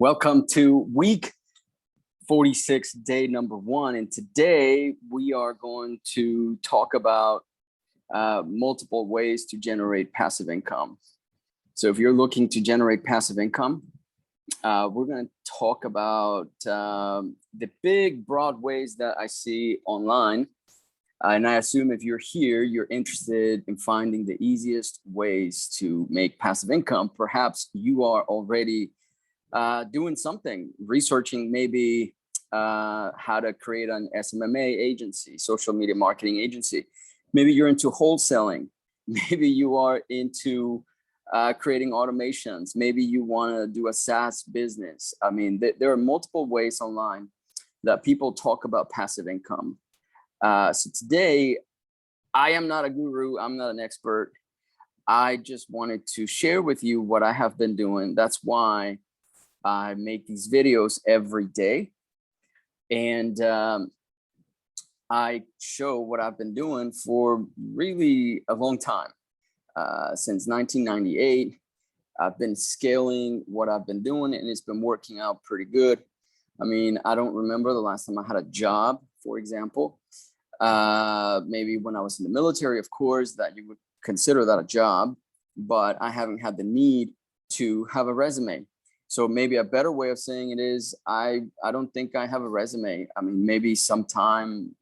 Welcome to week 46, day number 1. And today we are going to talk about multiple ways to generate passive income. So if you're looking to generate passive income, we're going to talk about the big, broad ways that I see online. And I assume if you're here, you're interested in finding the easiest ways to make passive income. Perhaps you are already doing something, researching maybe how to create an SMMA agency, social media marketing agency. Maybe you're into wholesaling. Maybe you are into creating automations. Maybe you want to do a SaaS business. I mean, there are multiple ways online that people talk about passive income. So today, I am not a guru. I'm not an expert. I just wanted to share with you what I have been doing. That's why I make these videos every day, and I show what I've been doing for really a long time. Since 1998, I've been scaling what I've been doing, and it's been working out pretty good. I mean, I don't remember the last time I had a job, for example. Maybe when I was in the military, of course, that you would consider that a job, but I haven't had the need to have a resume. So maybe a better way of saying it is, I don't think I have a resume. I mean, maybe sometime,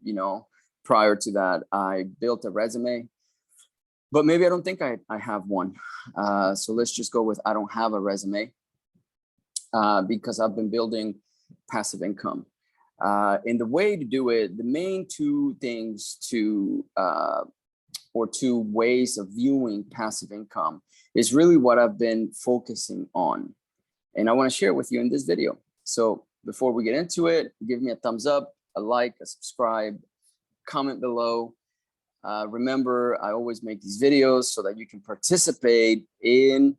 prior to that, I built a resume, but maybe I don't think I have one. So let's just go with I don't have a resume because I've been building passive income. And the way to do it, the main two things or two ways of viewing passive income is really what I've been focusing on. And I want to share it with you in this video. So before we get into it, give me a thumbs up, a like, a subscribe, comment below. Remember, I always make these videos so that you can participate in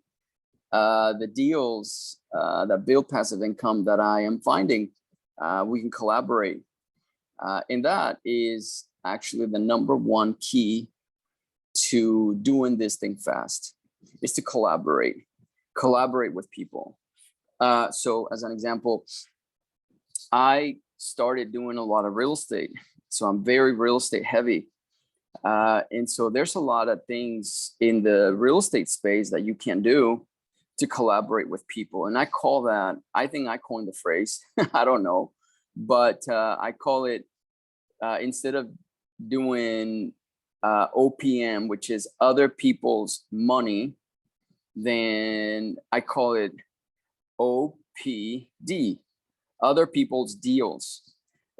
the deals that build passive income that I am finding. We can collaborate. And that is actually the number one key to doing this thing fast, is to collaborate with people. So as an example, I started doing a lot of real estate. So I'm very real estate heavy. And so there's a lot of things in the real estate space that you can do to collaborate with people. And I call that, I think I coined the phrase, I don't know, but I call it, instead of doing OPM, which is other people's money, then I call it OPD, other people's deals.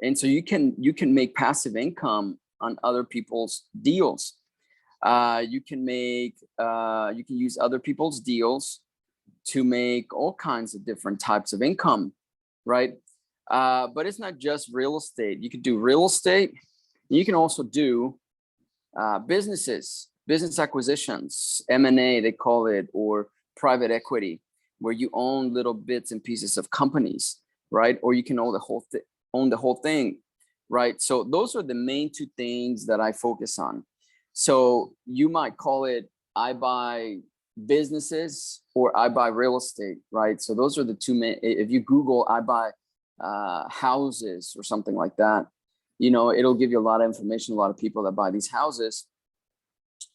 And so you can make passive income on other people's deals. You can use other people's deals to make all kinds of different types of income, right? But it's not just real estate. You could do real estate. You can also do business acquisitions, M&A, they call it, or private equity, where you own little bits and pieces of companies, right? Or you can own the whole thing, right? So those are the main two things that I focus on. So you might call it, I buy businesses or I buy real estate, right? So those are the two main. If you Google, I buy houses or something like that, it'll give you a lot of information, a lot of people that buy these houses,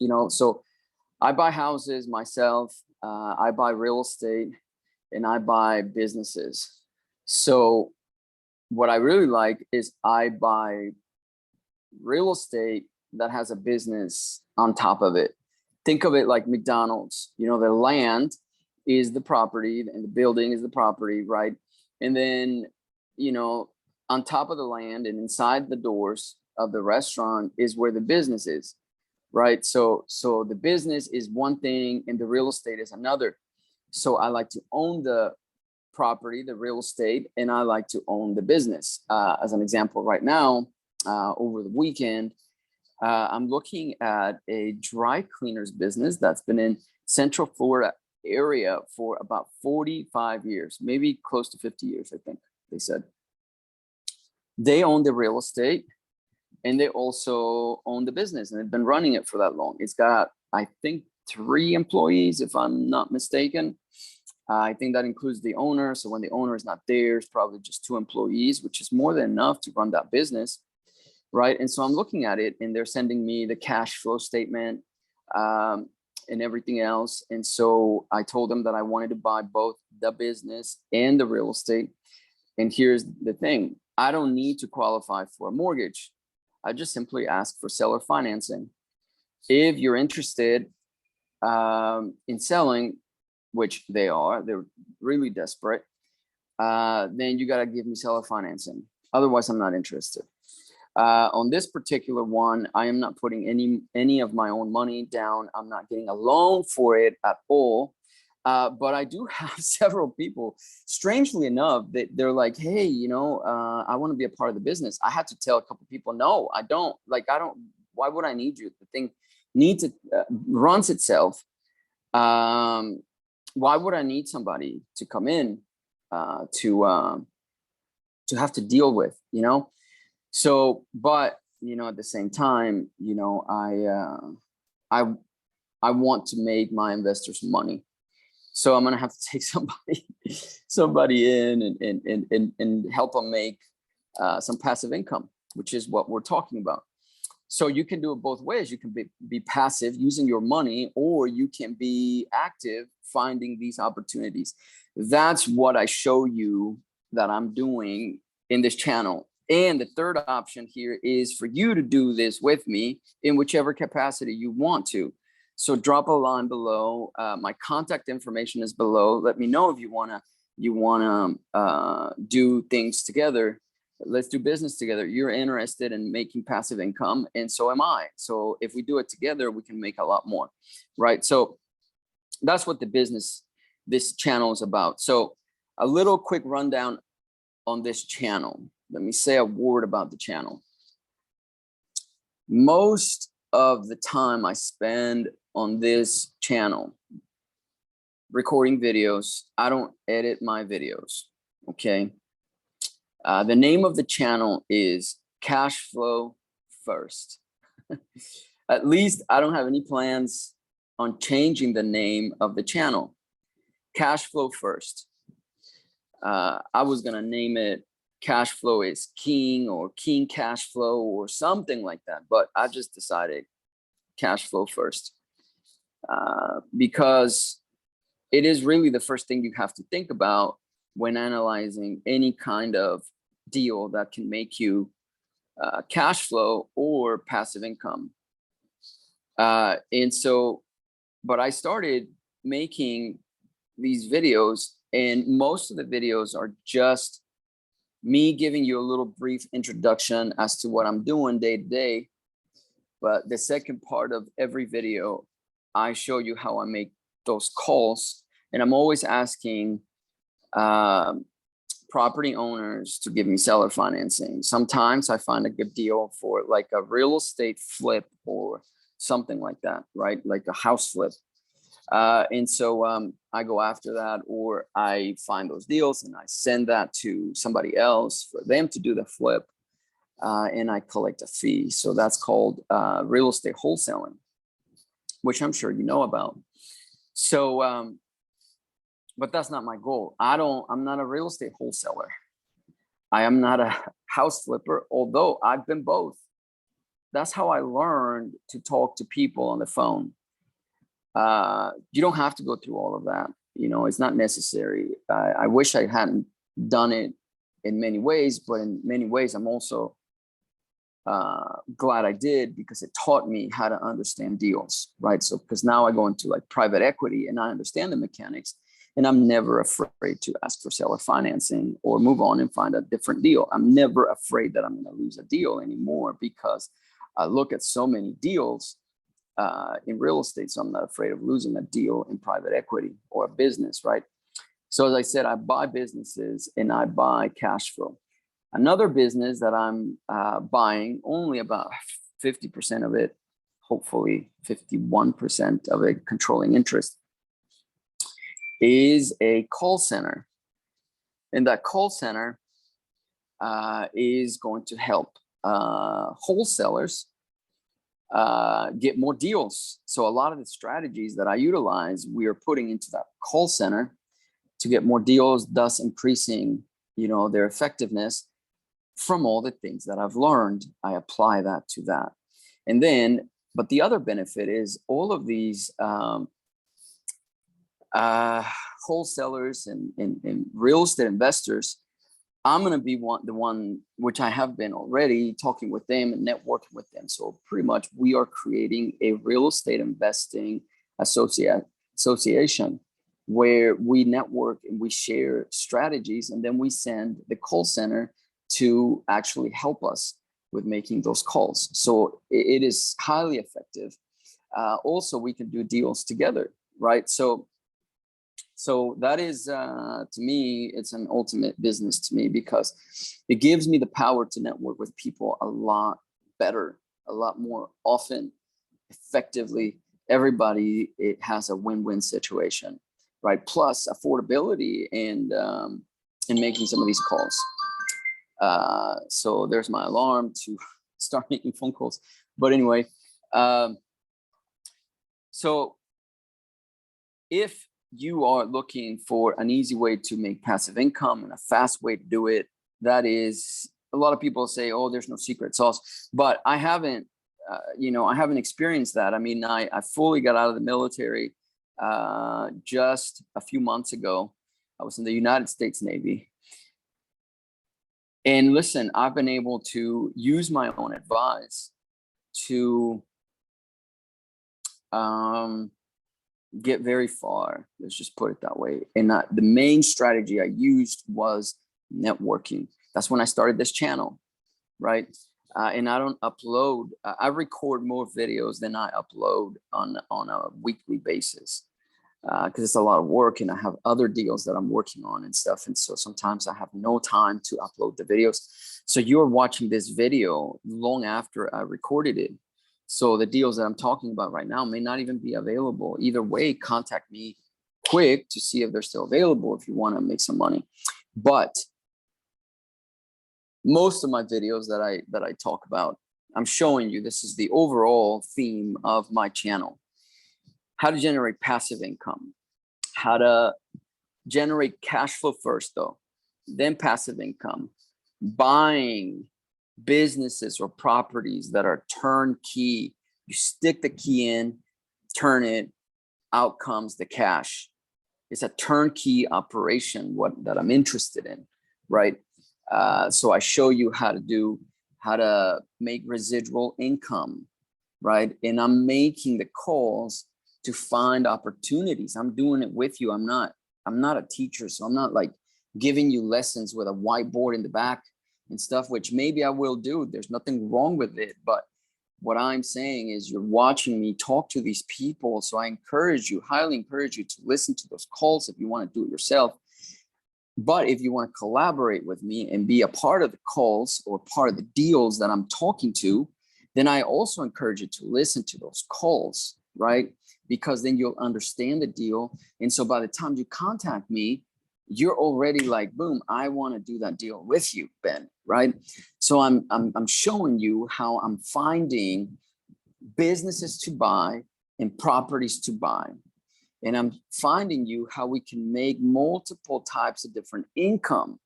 so I buy houses myself. I buy real estate and I buy businesses. So what I really like is I buy real estate that has a business on top of it. Think of it like McDonald's. The land is the property and the building is the property, right? And then, on top of the land and inside the doors of the restaurant is where the business is. Right. So the business is one thing and the real estate is another. So I like to own the property, the real estate, and I like to own the business. As an example, right now, over the weekend, I'm looking at a dry cleaners business that's been in Central Florida area for about 45 years, maybe close to 50 years, I think they said. They own the real estate. And they also own the business, and they've been running it for that long. It's got, I think, 3 employees, if I'm not mistaken. I think that includes the owner. So when the owner is not there, it's probably just 2 employees, which is more than enough to run that business, right? And so I'm looking at it, and they're sending me the cash flow statement and everything else. And so I told them that I wanted to buy both the business and the real estate. And here's the thing: I don't need to qualify for a mortgage. I just simply ask for seller financing. If you're interested in selling, which they're really desperate, then you got to give me seller financing. Otherwise, I'm not interested. On this particular one, I am not putting any of my own money down. I'm not getting a loan for it at all. But I do have several people, strangely enough, that they're like, hey, I want to be a part of the business. I had to tell a couple of people, no, I don't. Why would I need you? The thing runs itself. Why would I need somebody to come in to have to deal with, So, but, at the same time, I want to make my investors money. So I'm going to have to take somebody in and help them make some passive income, which is what we're talking about. So you can do it both ways. You can be passive using your money, or you can be active finding these opportunities. That's what I show you that I'm doing in this channel. And the third option here is for you to do this with me in whichever capacity you want to. So drop a line below. My contact information is below. Let me know if you wanna do things together. Let's do business together. You're interested in making passive income, and so am I. So if we do it together, we can make a lot more, right? So that's what this channel is about. So a little quick rundown on this channel. Let me say a word about the channel. Most of the time I spend on this channel recording videos. I don't edit my videos, okay? The name of the channel is Cash Flow First. At least I don't have any plans on changing the name of the channel. Cash Flow First. I was gonna name it Cash Flow is King, or King Cash Flow, or something like that, but I just decided Cash Flow First because it is really the first thing you have to think about when analyzing any kind of deal that can make you cash flow or passive income. And so, but I started making these videos, and most of the videos are just me giving you a little brief introduction as to what I'm doing day to day. But the second part of every video, I show you how I make those calls. And I'm always asking property owners to give me seller financing. Sometimes I find a good deal for like a real estate flip or something like that, right? Like a house flip. And so I go after that, or I find those deals and I send that to somebody else for them to do the flip, and I collect a fee. So that's called real estate wholesaling, which I'm sure you know about. So, but that's not my goal. I'm not a real estate wholesaler. I am not a house flipper, although I've been both. That's how I learned to talk to people on the phone. You don't have to go through all of that. It's not necessary. I wish I hadn't done it in many ways, but in many ways, I'm also glad I did, because it taught me how to understand deals, right? So, because now I go into like private equity and I understand the mechanics, and I'm never afraid to ask for seller financing or move on and find a different deal. I'm never afraid that I'm going to lose a deal anymore, because I look at so many deals in real estate. So I'm not afraid of losing a deal in private equity or a business, right? So as I said, I buy businesses and I buy cash flow. Another business that I'm buying, only about 50% of it, hopefully 51% of it, controlling interest, is a call center. And that call center is going to help wholesalers get more deals. So a lot of the strategies that I utilize, we are putting into that call center. to get more deals, thus increasing, their effectiveness. From all the things that I've learned, I apply that to that. And then, but the other benefit is all of these wholesalers and real estate investors, I'm going to be the one, which I have been already, talking with them and networking with them. So pretty much we are creating a real estate investing association where we network and we share strategies, and then we send the call center to actually help us with making those calls. So it is highly effective. Also, we can do deals together, right? So that is, to me, it's an ultimate business to me, because it gives me the power to network with people a lot better, a lot more often, effectively. Everybody, it has a win-win situation, right? Plus affordability and making some of these calls. So there's my alarm to start making phone calls. But anyway, so if you are looking for an easy way to make passive income and a fast way to do it, that is, a lot of people say, oh, there's no secret sauce, but I haven't, I haven't experienced that. I mean, I fully got out of the military just a few months ago. I was in the United States Navy. And listen, I've been able to use my own advice to get very far. Let's just put it that way. And the main strategy I used was networking. That's when I started this channel, right? And I don't upload. I record more videos than I upload on a weekly basis, because it's a lot of work, and I have other deals that I'm working on and stuff. And so sometimes I have no time to upload the videos. So you're watching this video long after I recorded it. So the deals that I'm talking about right now may not even be available. Either way, contact me quick to see if they're still available if you want to make some money. But most of my videos that I talk about, I'm showing you, this is the overall theme of my channel. How to generate passive income, how to generate cash flow first though, then passive income, buying businesses or properties that are turnkey. You stick the key in, turn it, out comes the cash. It's a turnkey operation that I'm interested in, right? So I show you how to make residual income, right? And I'm making the calls to find opportunities. I'm doing it with you. I'm not a teacher, so I'm not like giving you lessons with a whiteboard in the back and stuff, which maybe I will do. There's nothing wrong with it. But what I'm saying is you're watching me talk to these people. So I highly encourage you to listen to those calls if you want to do it yourself. But if you want to collaborate with me and be a part of the calls or part of the deals that I'm talking to, then I also encourage you to listen to those calls, right? Because then you'll understand the deal. And so by the time you contact me, you're already like, boom, I want to do that deal with you, Ben, right? So I'm showing you how I'm finding businesses to buy and properties to buy. And I'm finding you how we can make multiple types of different income,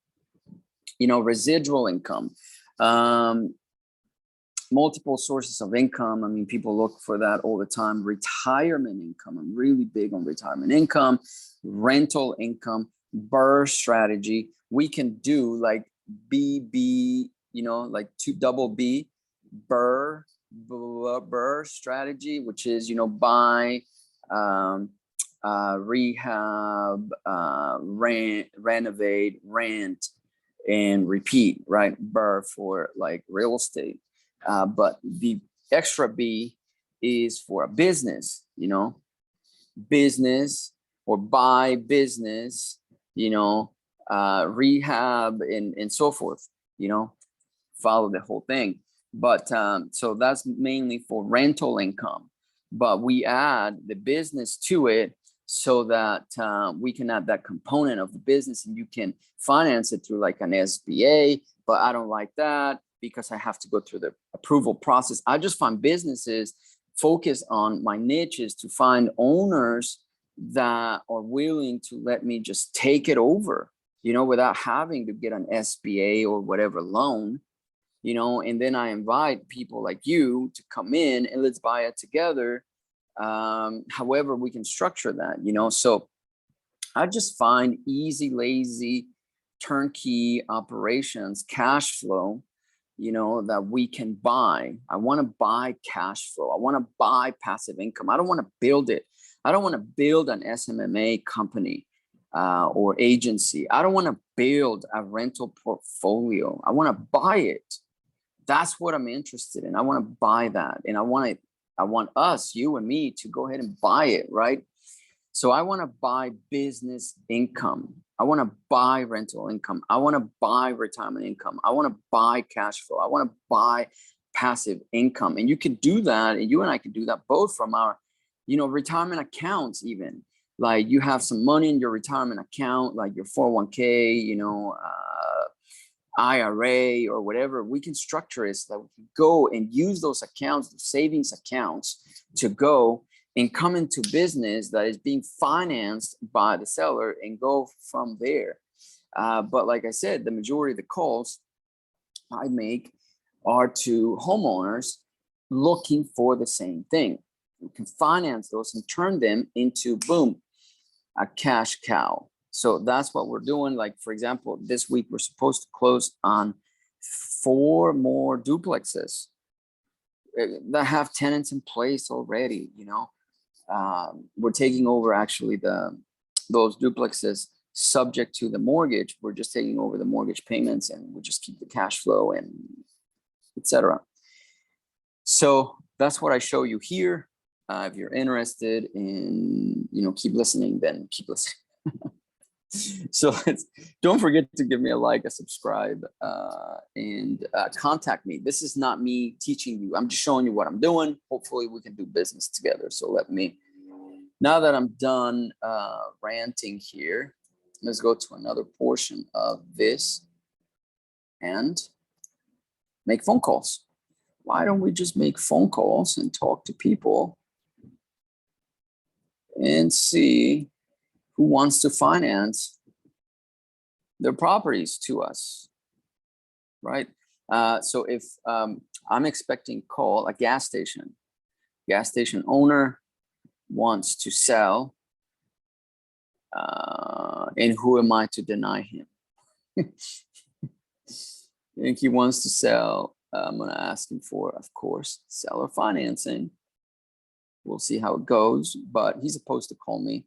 residual income, multiple sources of income. I mean, people look for that all the time. Retirement income. I'm really big on retirement income, rental income, BRRRR strategy. We can do like BB, like 2BB, BRRRR strategy, which is, buy, rehab, renovate, rent, and repeat, right? BRRRR for like real estate. But the extra B is for a business, business or buy business, rehab and so forth, follow the whole thing. But so that's mainly for rental income, but we add the business to it so that we can add that component of the business, and you can finance it through like an SBA, but I don't like that because I have to go through the approval process. I just find businesses focus on my niche is to find owners that are willing to let me just take it over, you know, without having to get an SBA or whatever loan, you know, and then I invite people like you to come in and let's buy it together. However we can structure that, you know. So I just find easy, lazy, turnkey operations, cash flow, you know, that we can buy. I want to buy cash flow. I want to buy passive income. I don't want to build it. I don't want to build an SMMA company or agency. I don't want to build a rental portfolio. I want to buy it. That's what I'm interested in. I want to buy that. And I want us, you and me, to go ahead and buy it, right? So I want to buy business income. I want to buy rental income. I want to buy retirement income. I want to buy cash flow. I want to buy passive income. And you can do that. And you and I can do that both from our, you know, retirement accounts even. Like you have some money in your retirement account, like your 401k, you know, IRA or whatever. We can structure it so that we can go and use those accounts, the savings accounts, to go and come into business that is being financed by the seller and go from there. But like I said, the majority of the calls I make are to homeowners looking for the same thing. You can finance those and turn them into, boom, a cash cow. So that's what we're doing. Like, for example, this week we're supposed to close on 4 more duplexes that have tenants in place already, you know. We're taking over actually those duplexes subject to the mortgage. We're just taking over the mortgage payments and we just keep the cash flow and etc. So that's what I show you here. If you're interested in, you know, keep listening, then keep listening. So don't forget to give me a like, a subscribe, and contact me. This is not me teaching you. I'm just showing you what I'm doing. Hopefully we can do business together. So now that I'm done ranting here, let's go to another portion of this and make phone calls. Why don't we just make phone calls and talk to people and see who wants to finance their properties to us, right? So if I'm expecting call a gas station owner wants to sell, and who am I to deny him? If he wants to sell, I'm gonna ask him for, of course, seller financing. We'll see how it goes, but he's supposed to call me.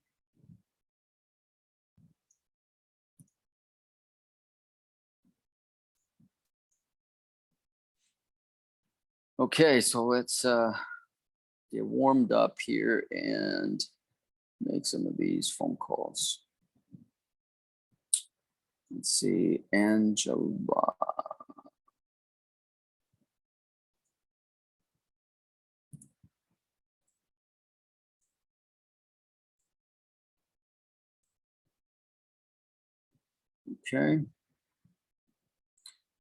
Okay, so let's get warmed up here and make some of these phone calls. Let's see, Angela. Okay.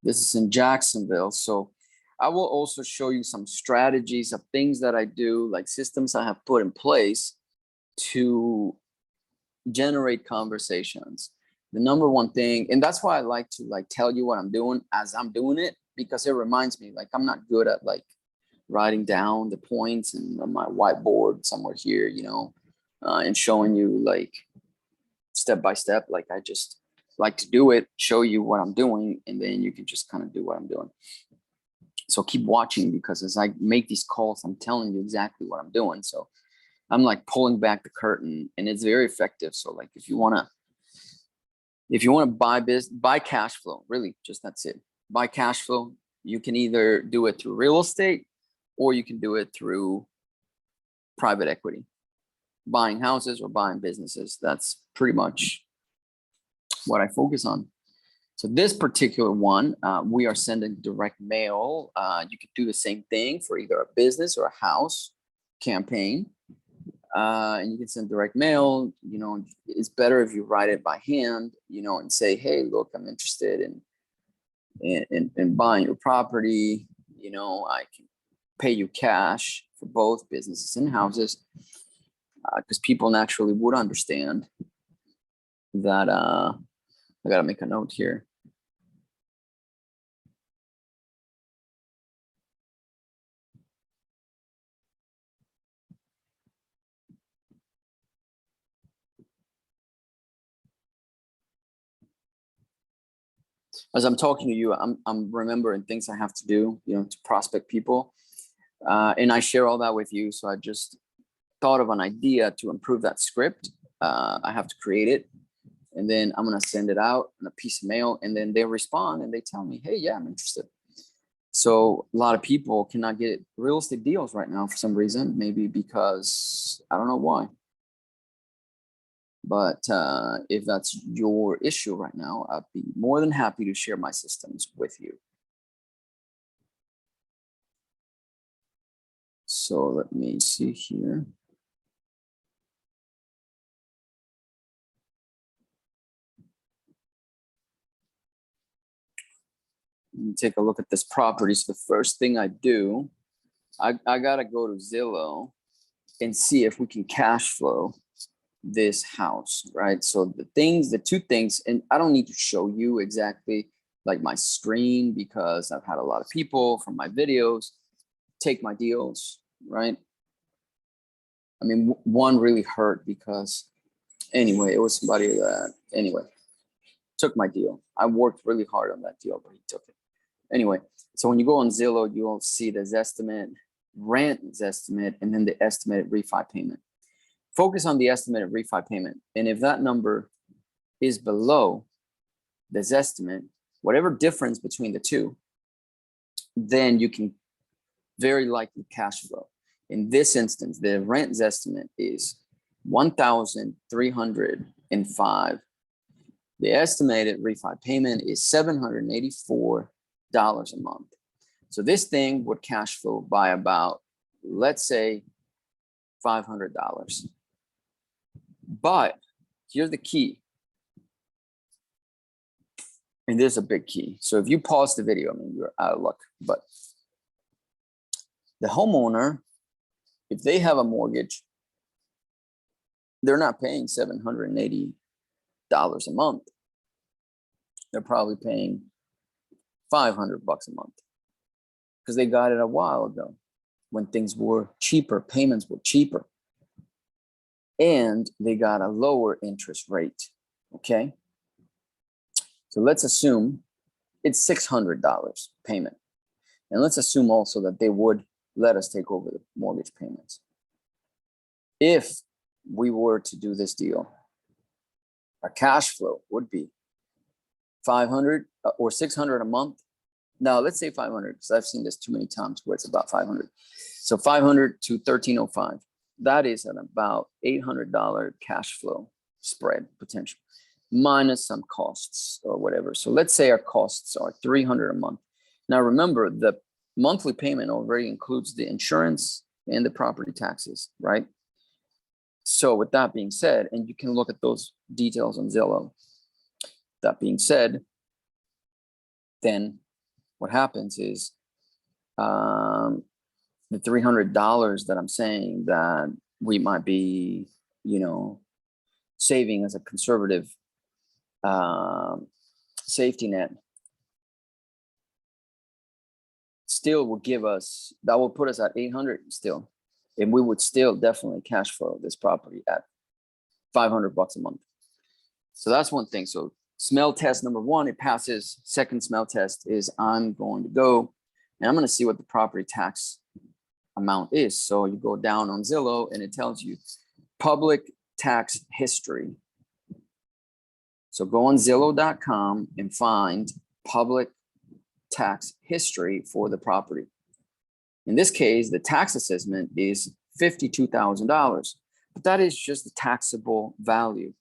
This is in Jacksonville. So I will also show you some strategies of things that I do, like systems I have put in place to generate conversations. The number one thing, and that's why I like to tell you what I'm doing as I'm doing it, because it reminds me, like, I'm not good at like writing down the points and on my whiteboard somewhere here, you know, and showing you like step by step. Like I just like to do it, show you what I'm doing, and then you can just kind of do what I'm doing. So keep watching, because as I make these calls, I'm telling you exactly what I'm doing. So I'm like pulling back the curtain, and it's very effective. So like if you want to buy cash flow, really just that's it. Buy cash flow. You can either do it through real estate or you can do it through private equity, buying houses or buying businesses. That's pretty much what I focus on. So this particular one, we are sending direct mail. You could do the same thing for either a business or a house campaign. And you can send direct mail. You know, it's better if you write it by hand, you know, and say, hey, look, I'm interested in buying your property. You know, I can pay you cash for both businesses and houses. because people naturally would understand that. I gotta make a note here. As I'm talking to you, I'm remembering things I have to do, to prospect people, and I share all that with you. So I just thought of an idea to improve that script. I have to create it, and then I'm gonna send it out in a piece of mail, and then they respond and they tell me, hey, yeah, I'm interested. So a lot of people cannot get real estate deals right now for some reason, maybe because I don't know why. But if that's your issue right now, I'd be more than happy to share my systems with you. So let me see here. Let me take a look at this property. So the first thing I do, I gotta go to Zillow and see if we can cash flow this house, right? So the two things, and I don't need to show you exactly like my screen because I've had a lot of people from my videos take my deals, right? I mean, one really hurt because anyway, it was somebody that anyway took my deal. I worked really hard on that deal, but he took it. Anyway, so when you go on Zillow, you'll see the Zestimate, rent Zestimate, and then the estimated refi payment. Focus on the estimated refi payment. And if that number is below the Zestimate, whatever difference between the two, then you can very likely cash flow. In this instance, the rent Zestimate is $1,305. The estimated refi payment is $784 a month. So this thing would cash flow by about, let's say, $500. But here's the key. And there's a big key. So if you pause the video, I mean, you're out of luck. But the homeowner, if they have a mortgage, they're not paying $780 a month. They're probably paying $500 a month because they got it a while ago when things were cheaper, payments were cheaper, and they got a lower interest rate. Okay. So let's assume it's $600 payment. And let's assume also that they would let us take over the mortgage payments. If we were to do this deal, our cash flow would be 500 or 600 a month. Now let's say 500 because I've seen this too many times where it's about 500. So 500 to 1305. That is at about $800 cash flow spread potential, minus some costs or whatever. So let's say our costs are 300 a month. Now remember, the monthly payment already includes the insurance and the property taxes, right? So with that being said, and you can look at those details on Zillow. That being said, then what happens is the $300 that I'm saying that we might be, saving as a conservative safety net still will give us, that will put us at 800 still. And we would still definitely cash flow this property at $500 a month. So that's one thing. So smell test number one, it passes. Second smell test is I'm going to go and I'm going to see what the property tax amount is. So you go down on Zillow and it tells you public tax history. So go on Zillow.com and find public tax history for the property. In this case, the tax assessment is $52,000, but that is just the taxable value.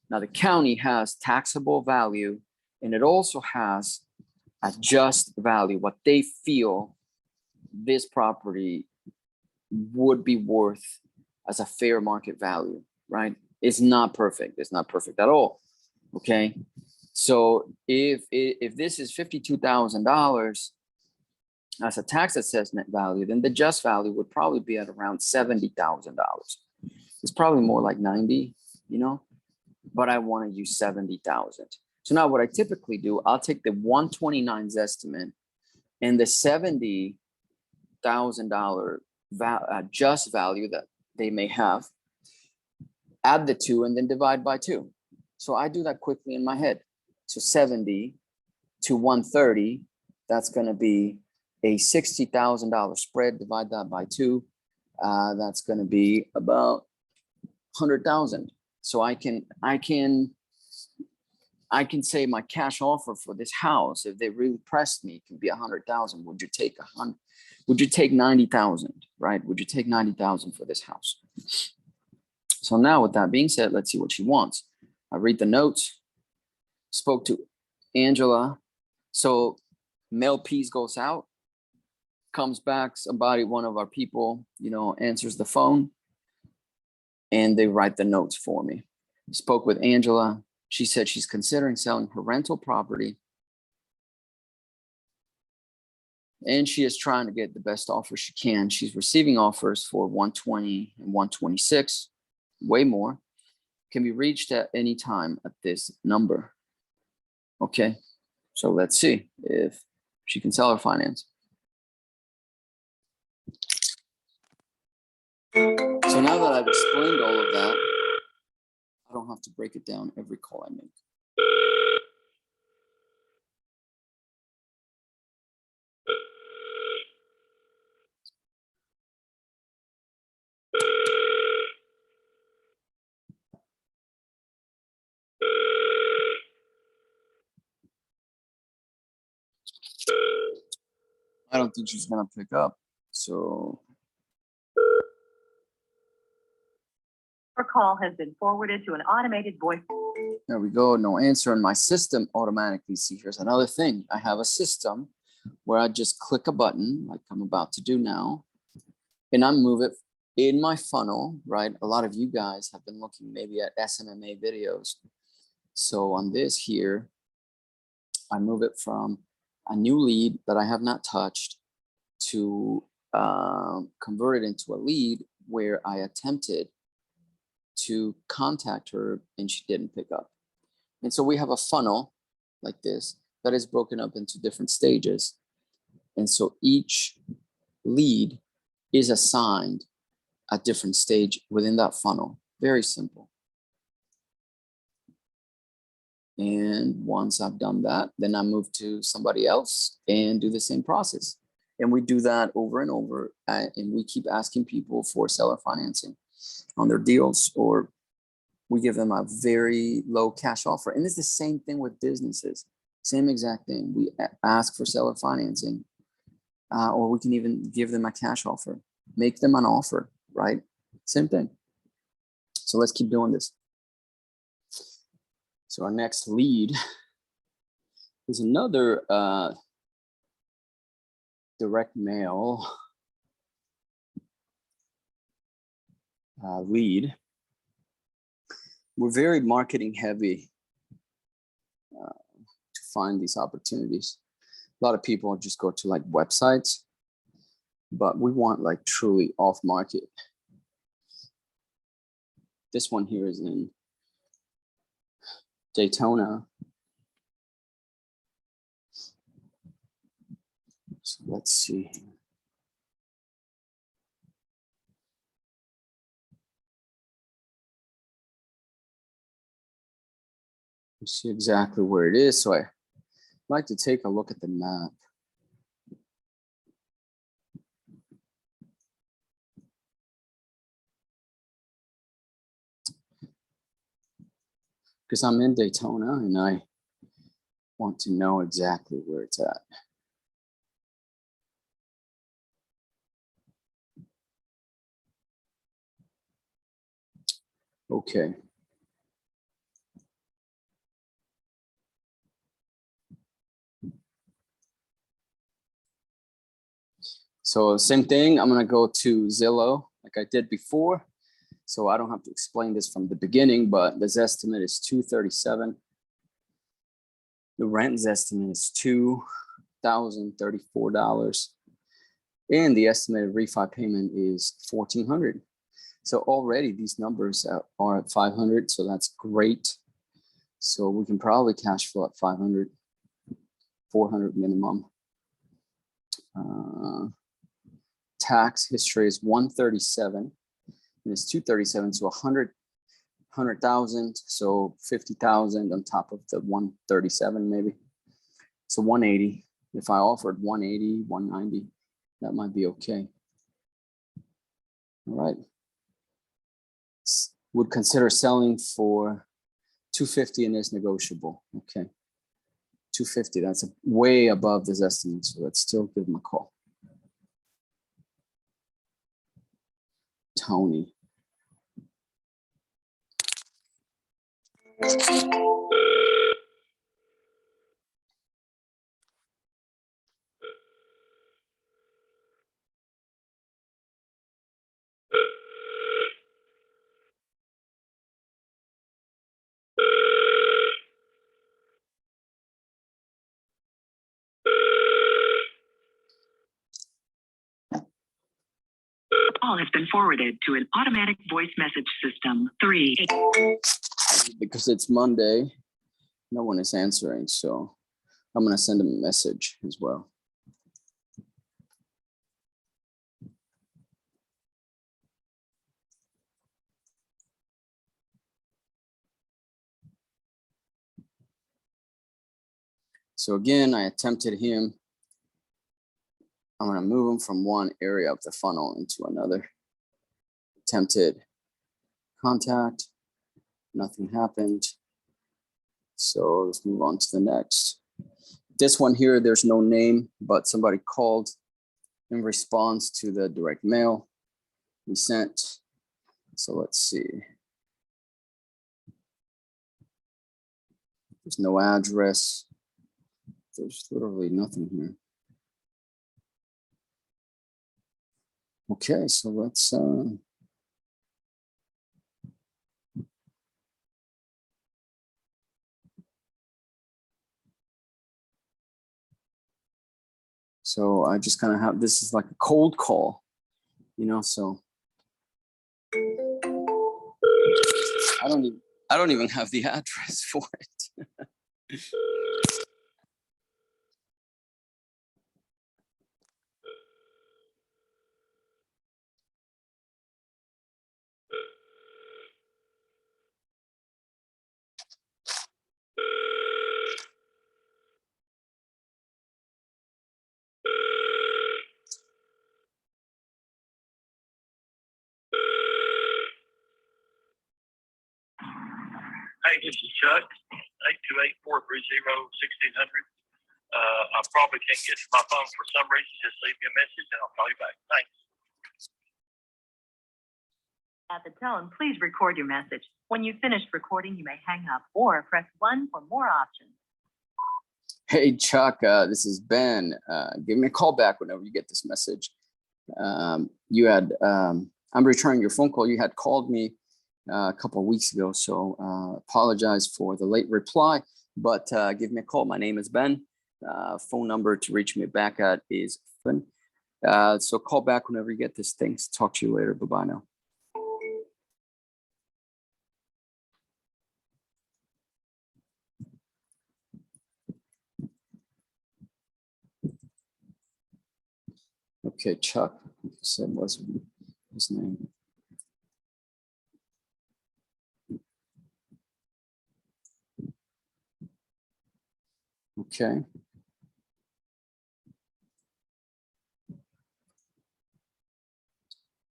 Now the county has taxable value and it also has a just value, what they feel this property would be worth as a fair market value, right? It's not perfect. It's not perfect at all. Okay. So if this is $52,000 as a tax assessment value, then the just value would probably be at around $70,000. It's probably more like 90, but I want to use 70,000. So now what I typically do, I'll take the 129's estimate and the $70,000 just value that they may have, add the two and then divide by 2. So I do that quickly in my head. So 70 to 130, that's going to be a $60,000 spread. Divide that by 2. That's going to be about 100,000. So I can say my cash offer for this house, if they really pressed me, can be 100,000. Would you take 100? Would you take 90,000? Right? Would you take 90,000 for this house? So now, with that being said, let's see what she wants. I read the notes. Spoke to Angela. So mail piece goes out, comes back. Somebody, one of our people, answers the phone, and they write the notes for me. Spoke with Angela. She said she's considering selling her rental property, and she is trying to get the best offer she can. She's receiving offers for 120 and 126, way more. Can be reached at any time at this number. Okay, so let's see if she can sell her finance. So now that I've explained all of that, I don't have to break it down every call I make. I don't think she's gonna pick up. So Your call has been forwarded to an automated voice. There we go. No answer. And my system automatically, see, here's another thing. I have a system where I just click a button like I'm about to do now, and I move it in my funnel, right? A lot of you guys have been looking maybe at SMMA videos. So on this here, I move it from a new lead that I have not touched to convert it into a lead where I attempted to contact her and she didn't pick up. And so we have a funnel like this that is broken up into different stages. And so each lead is assigned a different stage within that funnel. Very simple. And once I've done that, then I move to somebody else and do the same process. And we do that over and over. And we keep asking people for seller financing on their deals, or we give them a very low cash offer. And it's the same thing with businesses. Same exact thing. We ask for seller financing, or we can even give them a cash offer, make them an offer, right? Same thing. So let's keep doing this. So our next lead is another direct mail lead. We're very marketing heavy to find these opportunities. A lot of people just go to like websites, but we want like truly off market. This one here is in Daytona. So let's see. You see exactly where it is. So I like to take a look at the map. Because I'm in Daytona and I want to know exactly where it's at. Okay. So same thing, I'm gonna go to Zillow like I did before. So I don't have to explain this from the beginning, but this estimate is $237. The rent estimate is $2,034. And the estimated refi payment is $1,400. So already these numbers are at 500, so that's great. So we can probably cash flow at 500, 400 minimum. Tax history is 137, and it's 237, so 100,000, so 50,000 on top of the 137 maybe. So 180. If I offered 180, 190, that might be okay. All right. Would consider selling for 250 and is negotiable. Okay. 250, that's way above this estimate, so let's still give him a call. Tony. The call has been forwarded to an automatic voice message system. 3. Because it's Monday, no one is answering, so I'm going to send him a message as well. So again, I attempted him. I'm going to move him from one area of the funnel into another. Attempted contact, nothing happened. So let's move on to the next. This one here, there's no name, but somebody called in response to the direct mail we sent. So let's see. There's no address. There's literally nothing here. Okay, so let's so I just kind of have, this is like a cold call, you know, so I don't even have the address for it. Hey, this is Chuck, 828-430-1600. I probably can't get to my phone for some reason. Just leave me a message and I'll call you back. Thanks. At the tone, please record your message. When you've finished recording, you may hang up or press 1 for more options. Hey, Chuck, this is Ben. Give me a call back whenever you get this message. I'm returning your phone call. You had called me a couple of weeks ago, so apologize for the late reply, but give me a call. My name is Ben. Phone number to reach me back at is Ben. So call back whenever you get this. Thanks. Talk to you later. Bye-bye now. Okay, Chuck, you said was his name. Okay.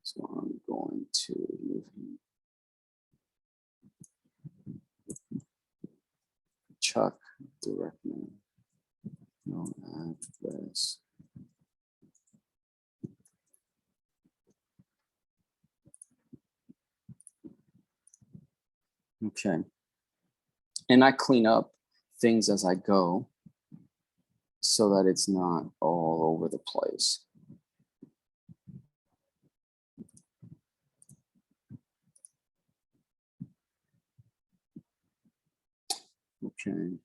So I'm going to move him. Chuck, direct name, no address. Okay. And I clean up things as I go so that it's not all over the place. Okay.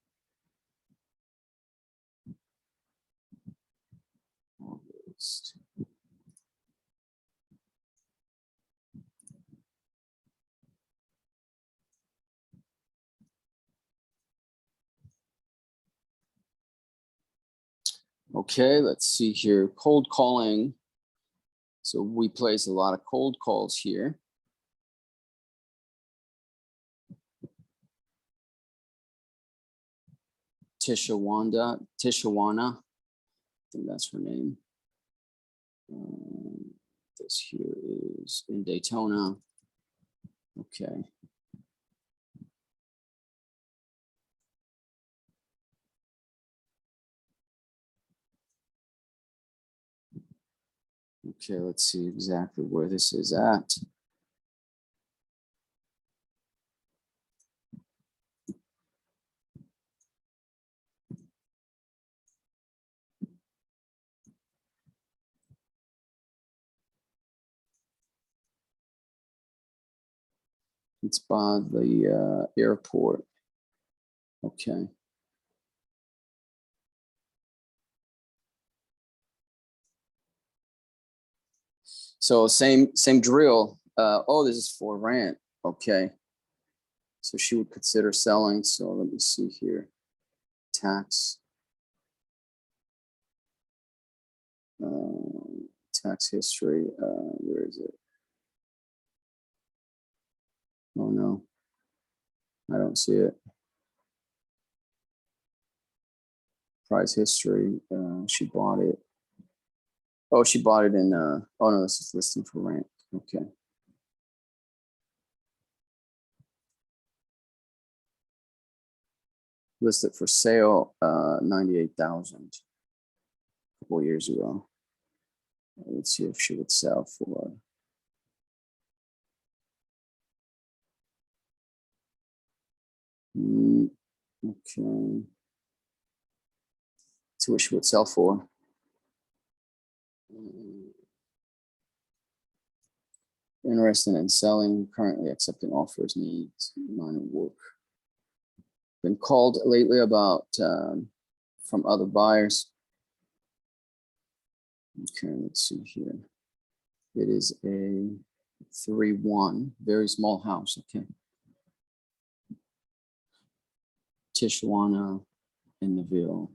August. Okay, let's see here. Cold calling. So we place a lot of cold calls here. Tishawana, I think that's her name. This here is in Daytona. Okay. Okay, let's see exactly where this is at. It's by the airport. Okay. So same drill. Oh, this is for rent. Okay. So she would consider selling. So let me see here. Tax. Tax history. Where is it? Oh no, I don't see it. Price history. She bought it. Oh, she bought it in. Oh no, this is listing for rent. Okay. Listed for sale. 98,000. A couple years ago. Let's see if she would sell for. Okay. See what she would sell for. Interested in selling, currently accepting offers, needs minor work. Been called lately about from other buyers. Okay, let's see here. It is a 3-1, very small house. Okay. Tishwana in the Ville.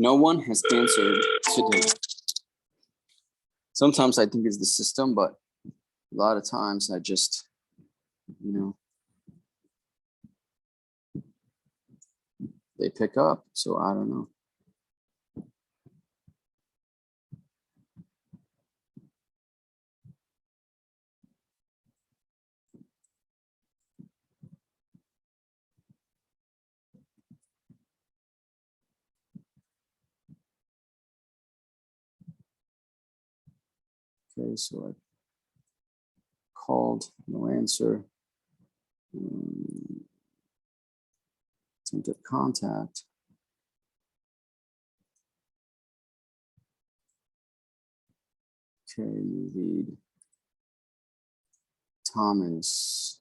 No one has answered today. Sometimes I think it's the system, but a lot of times I just, they pick up. So I don't know. Okay, so I called, no answer. Attempted contact. Okay, new lead. Thomas.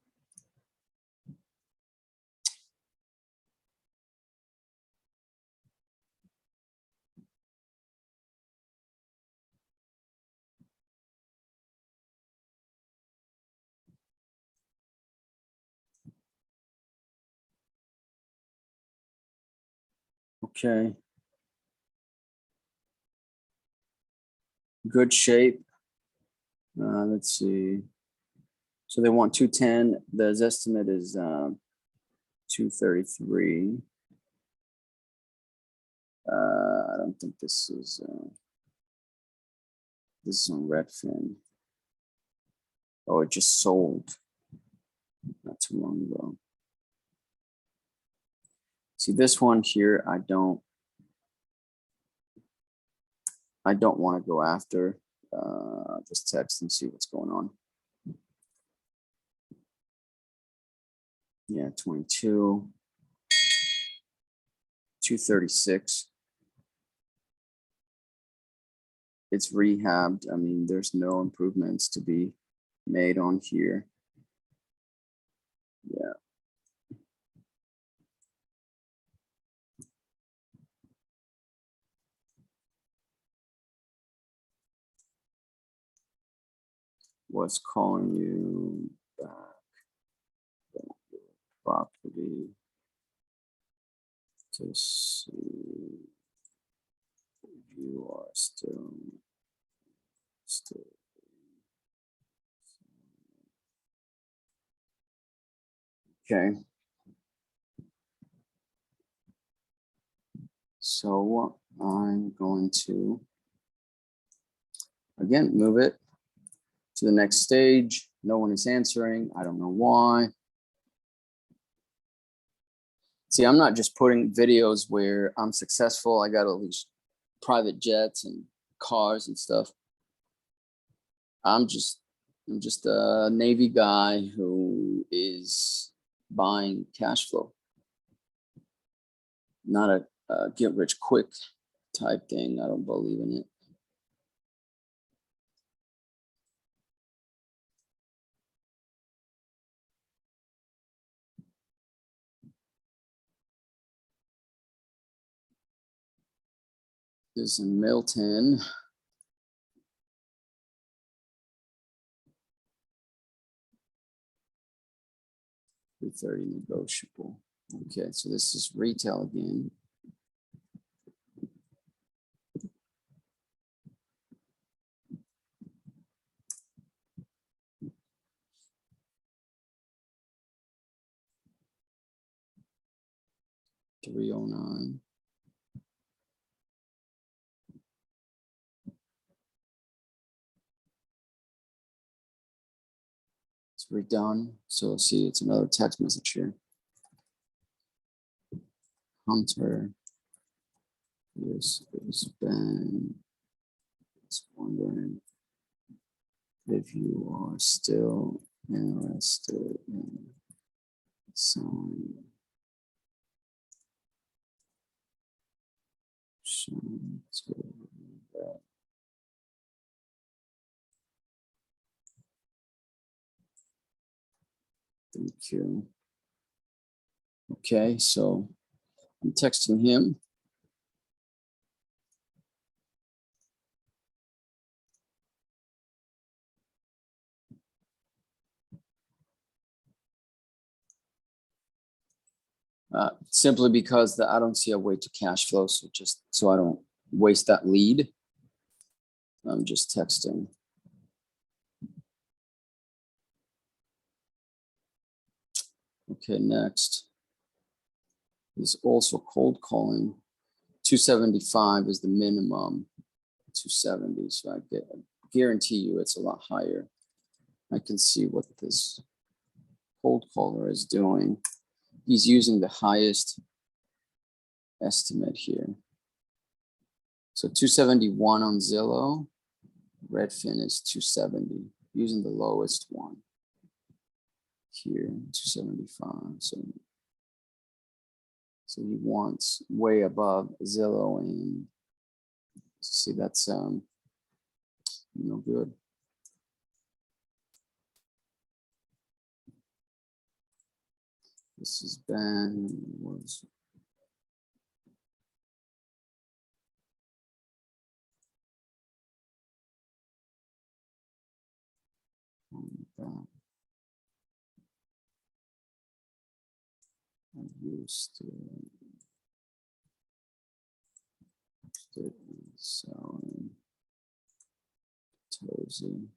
Okay. Good shape. Let's see. So they want 210. The estimate is 233. I don't think this is on Redfin. Oh, it just sold not too long ago. See this one here, I don't want to go after. Just text and see what's going on. Yeah, 22, 236. It's rehabbed. I mean, there's no improvements to be made on here. Yeah. What's calling you back? Property to see if you are still. Okay. So I'm going to, again, move it to the next stage. No one is answering. I don't know why. See, I'm not just putting videos where I'm successful. I got all these private jets and cars and stuff. I'm just a Navy guy who is buying cash flow, not a get rich quick type thing. I don't believe in it. This is in Milton. 330 negotiable. Okay, so this is retail again. $309. It's redone. So see, it's another text message here. Hunter, this is Ben. Just wondering if you are still interested in selling. Thank you. Okay, so I'm texting him. Simply because I don't see a way to cash flow, so I don't waste that lead. I'm just texting. Okay, next is also cold calling. 275 is the minimum. 270, so I guarantee you it's a lot higher. I can see what this cold caller is doing. He's using the highest estimate here. So 271 on Zillow. Redfin is 270, using the lowest one here, 275. So he wants way above Zillow, and see that's no good. This is Ben. Was I used to selling Tozy.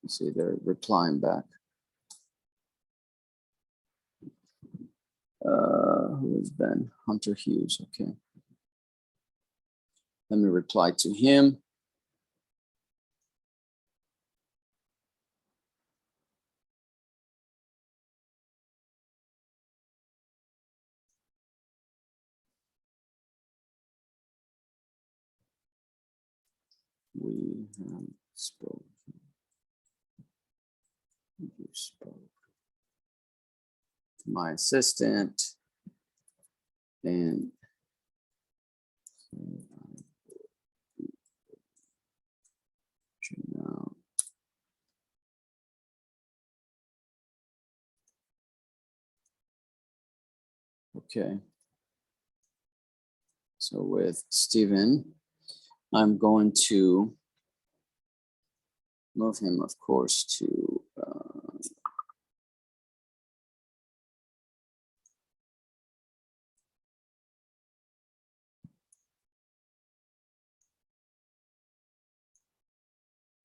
You see, they're replying back. Who is Ben? Hunter Hughes. Okay. Let me reply to him. We have spoken. You spoke to my assistant, and now okay. So with Stephen, I'm going to move him, of course, to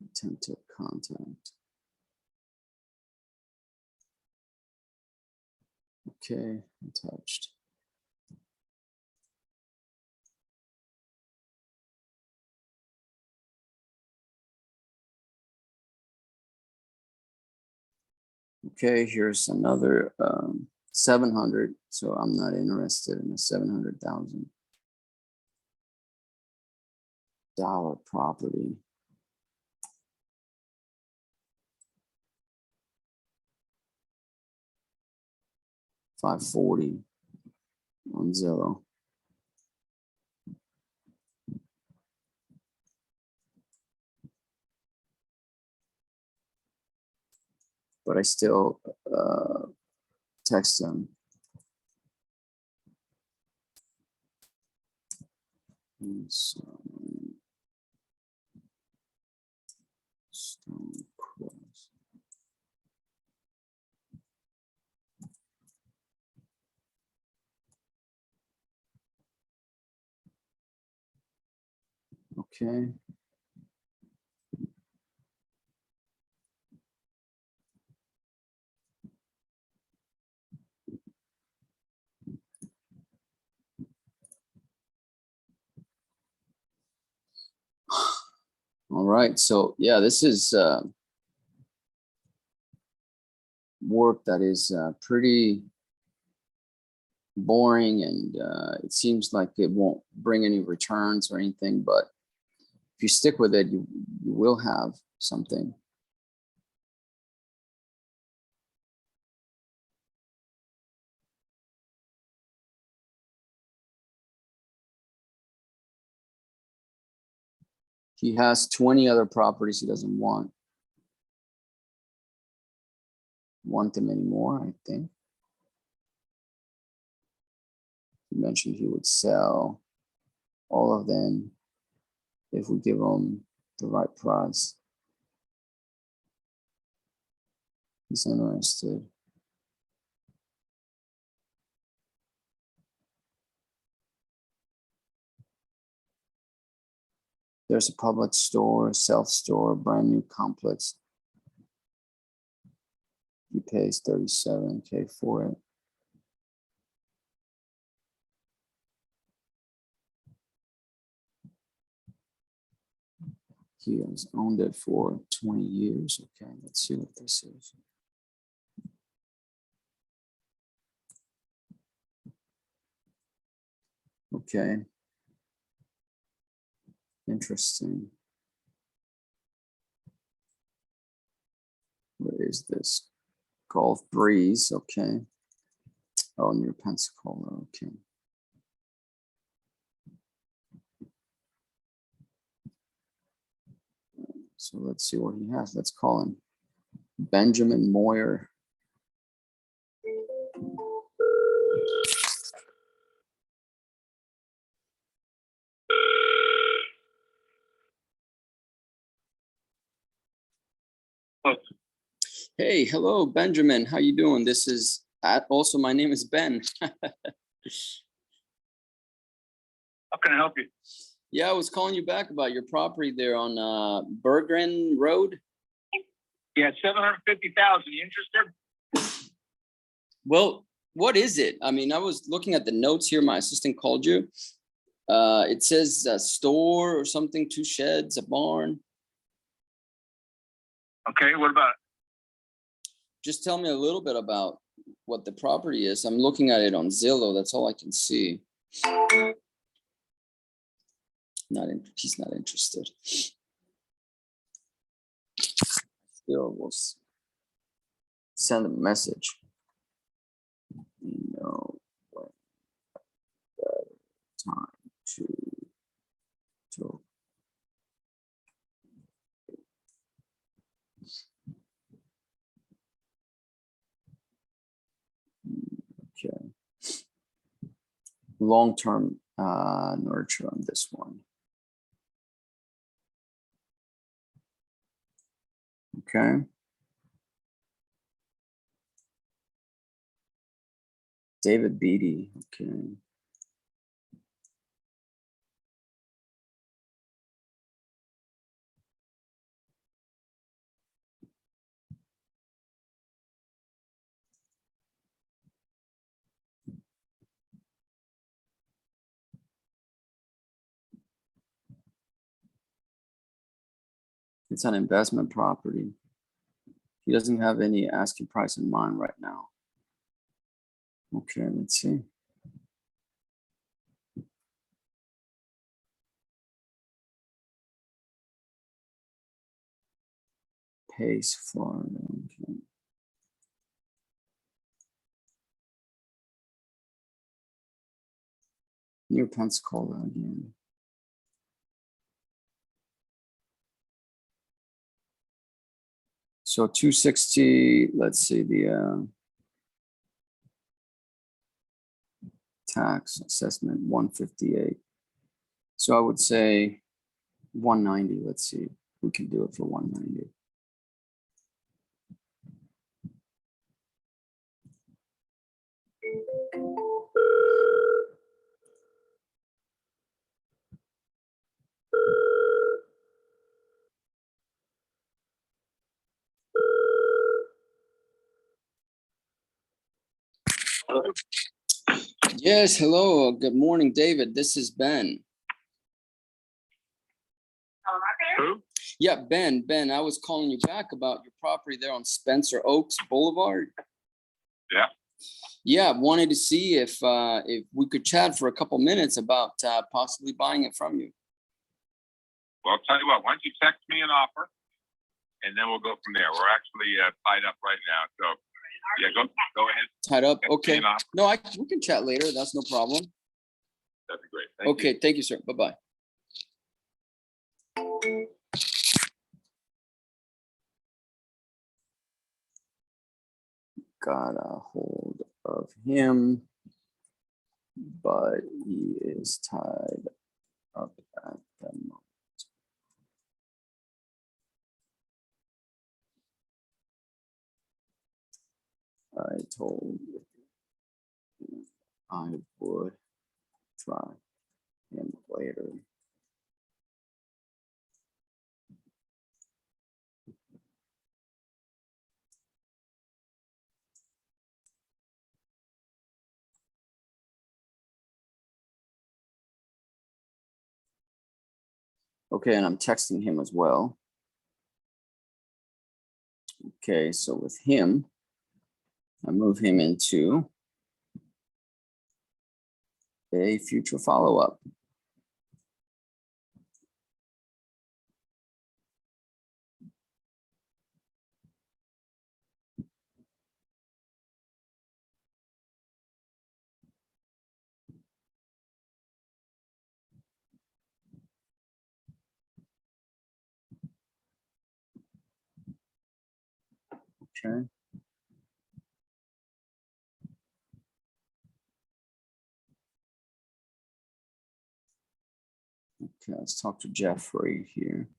attempted contact. Okay, untouched. Okay, here's another 700. So I'm not interested in a $700,000 property. $540 on Zillow. But I still text them. Stone Cross. Okay. All right, so yeah, this is work that is pretty boring, and it seems like it won't bring any returns or anything, but if you stick with it, you will have something. He has 20 other properties he doesn't want them anymore, I think. He mentioned he would sell all of them if we give him the right price. He's interested. There's a public store, self-store, brand new complex. He pays $37K for it. He has owned it for 20 years. Okay, let's see what this is. Okay. Interesting. Where is this? Gulf Breeze. Okay. Oh, near Pensacola. Okay. So let's see what he has. Let's call him Benjamin Moyer. Hey, hello, Benjamin. How you doing? This is also my name is Ben. How can I help you? Yeah, I was calling you back about your property there on Bergren Road. Yeah, 750,000. You interested? Well, what is it? I mean, I was looking at the notes here. My assistant called you, It says a store or something, 2 sheds, a barn. Okay, what about it? Just tell me a little bit about what the property is. I'm looking at it on Zillow. That's all I can see. He's not interested. Still, we'll send him a message. No, when time to okay. Long-term nurture on this one. Okay. David Beatty. Okay. It's an investment property. He doesn't have any asking price in mind right now. Okay, let's see. Pace, Florida. Okay. Near Pensacola again. So 260, let's see the tax assessment 158. So I would say 190. Let's see. We can do it for 190. Yes, hello. Good morning, David. This is Ben. Who? Yeah, Ben, I was calling you back about your property there on Spencer Oaks Boulevard. Yeah. Yeah, wanted to see if we could chat for a couple minutes about possibly buying it from you. Well, I'll tell you what, why don't you text me an offer and then we'll go from there. We're actually tied up right now. So yeah, go ahead. Tied up? Text me Okay. an offer. No, we can chat later. That's no problem. That'd be great. Thank you. Okay, thank you, sir. Bye-bye. Got a hold of him, but he is tied up at the moment. I told him I would try him later. Okay, and I'm texting him as well. Okay, so with him, I move him into a future follow-up. Okay. Okay, let's talk to Jeffrey here.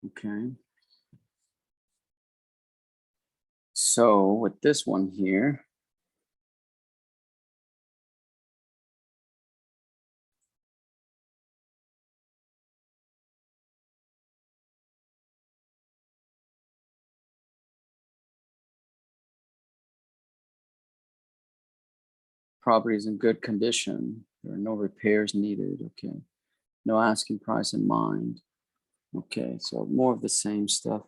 Okay. So with this one here, property is in good condition. There are no repairs needed. Okay. No asking price in mind. Okay, so more of the same stuff.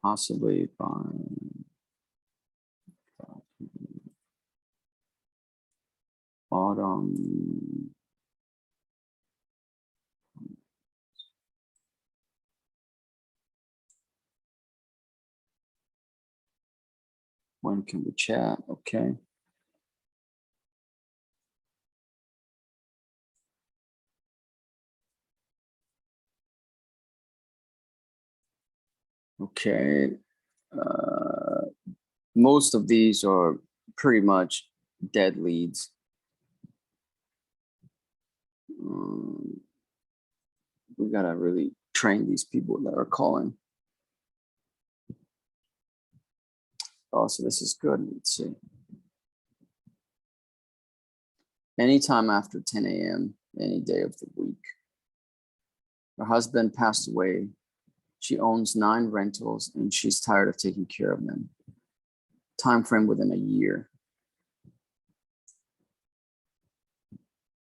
Possibly bottom. When can we chat? Okay. Okay. Most of these are pretty much dead leads. We gotta really train these people that are calling. Oh, so this is good. Let's see. Anytime after 10 a.m., any day of the week. Her husband passed away. She owns 9 rentals and she's tired of taking care of them. Time frame within a year.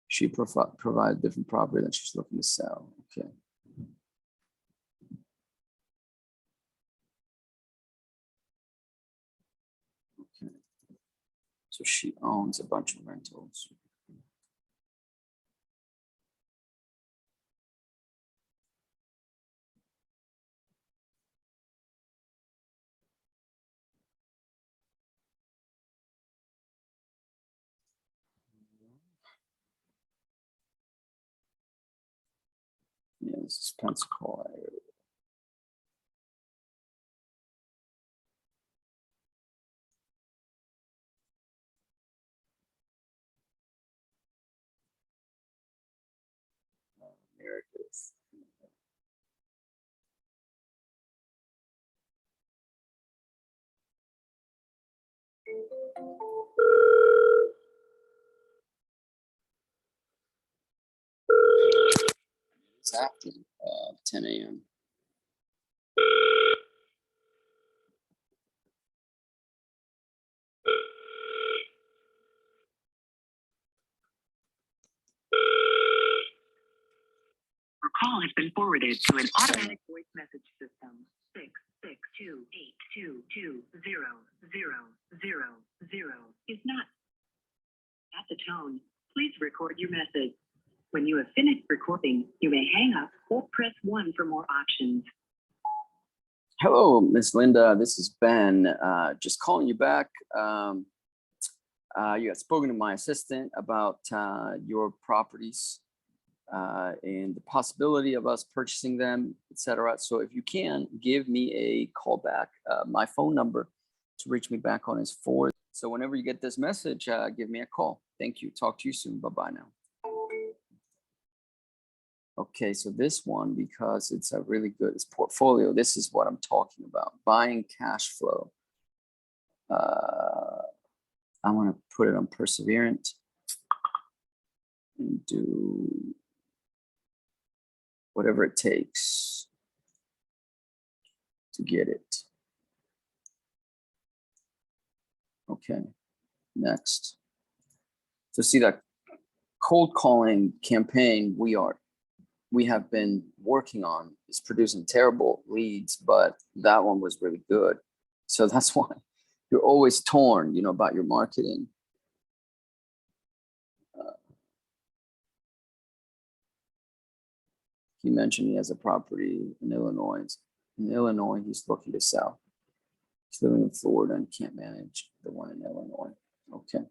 She provides different property that she's looking to sell. Okay. Okay. So she owns a bunch of rentals. Yeah, this is Pensacola area. Meredith. It's after 10 a.m. Your call has been forwarded to an automatic voice message system. 662-822-0000 is not at the tone. Please record your message. When you have finished recording, you may hang up or press 1 for more options. Hello, Miss Linda. This is Ben. Just calling you back. You had spoken to my assistant about your properties and the possibility of us purchasing them, etc. So if you can, give me a call back. My phone number to reach me back on is 4. So whenever you get this message, give me a call. Thank you. Talk to you soon. Bye-bye now. Okay, so this one, because it's a really good portfolio, this is what I'm talking about. Buying cash flow. I want to put it on perseverant and do whatever it takes to get it. Okay, next. So see that cold calling campaign we have been working on is producing terrible leads, but that one was really good. So that's why you're always torn, about your marketing. He mentioned he has a property in Illinois. In Illinois, he's looking to sell. He's living in Florida and can't manage the one in Illinois. Okay.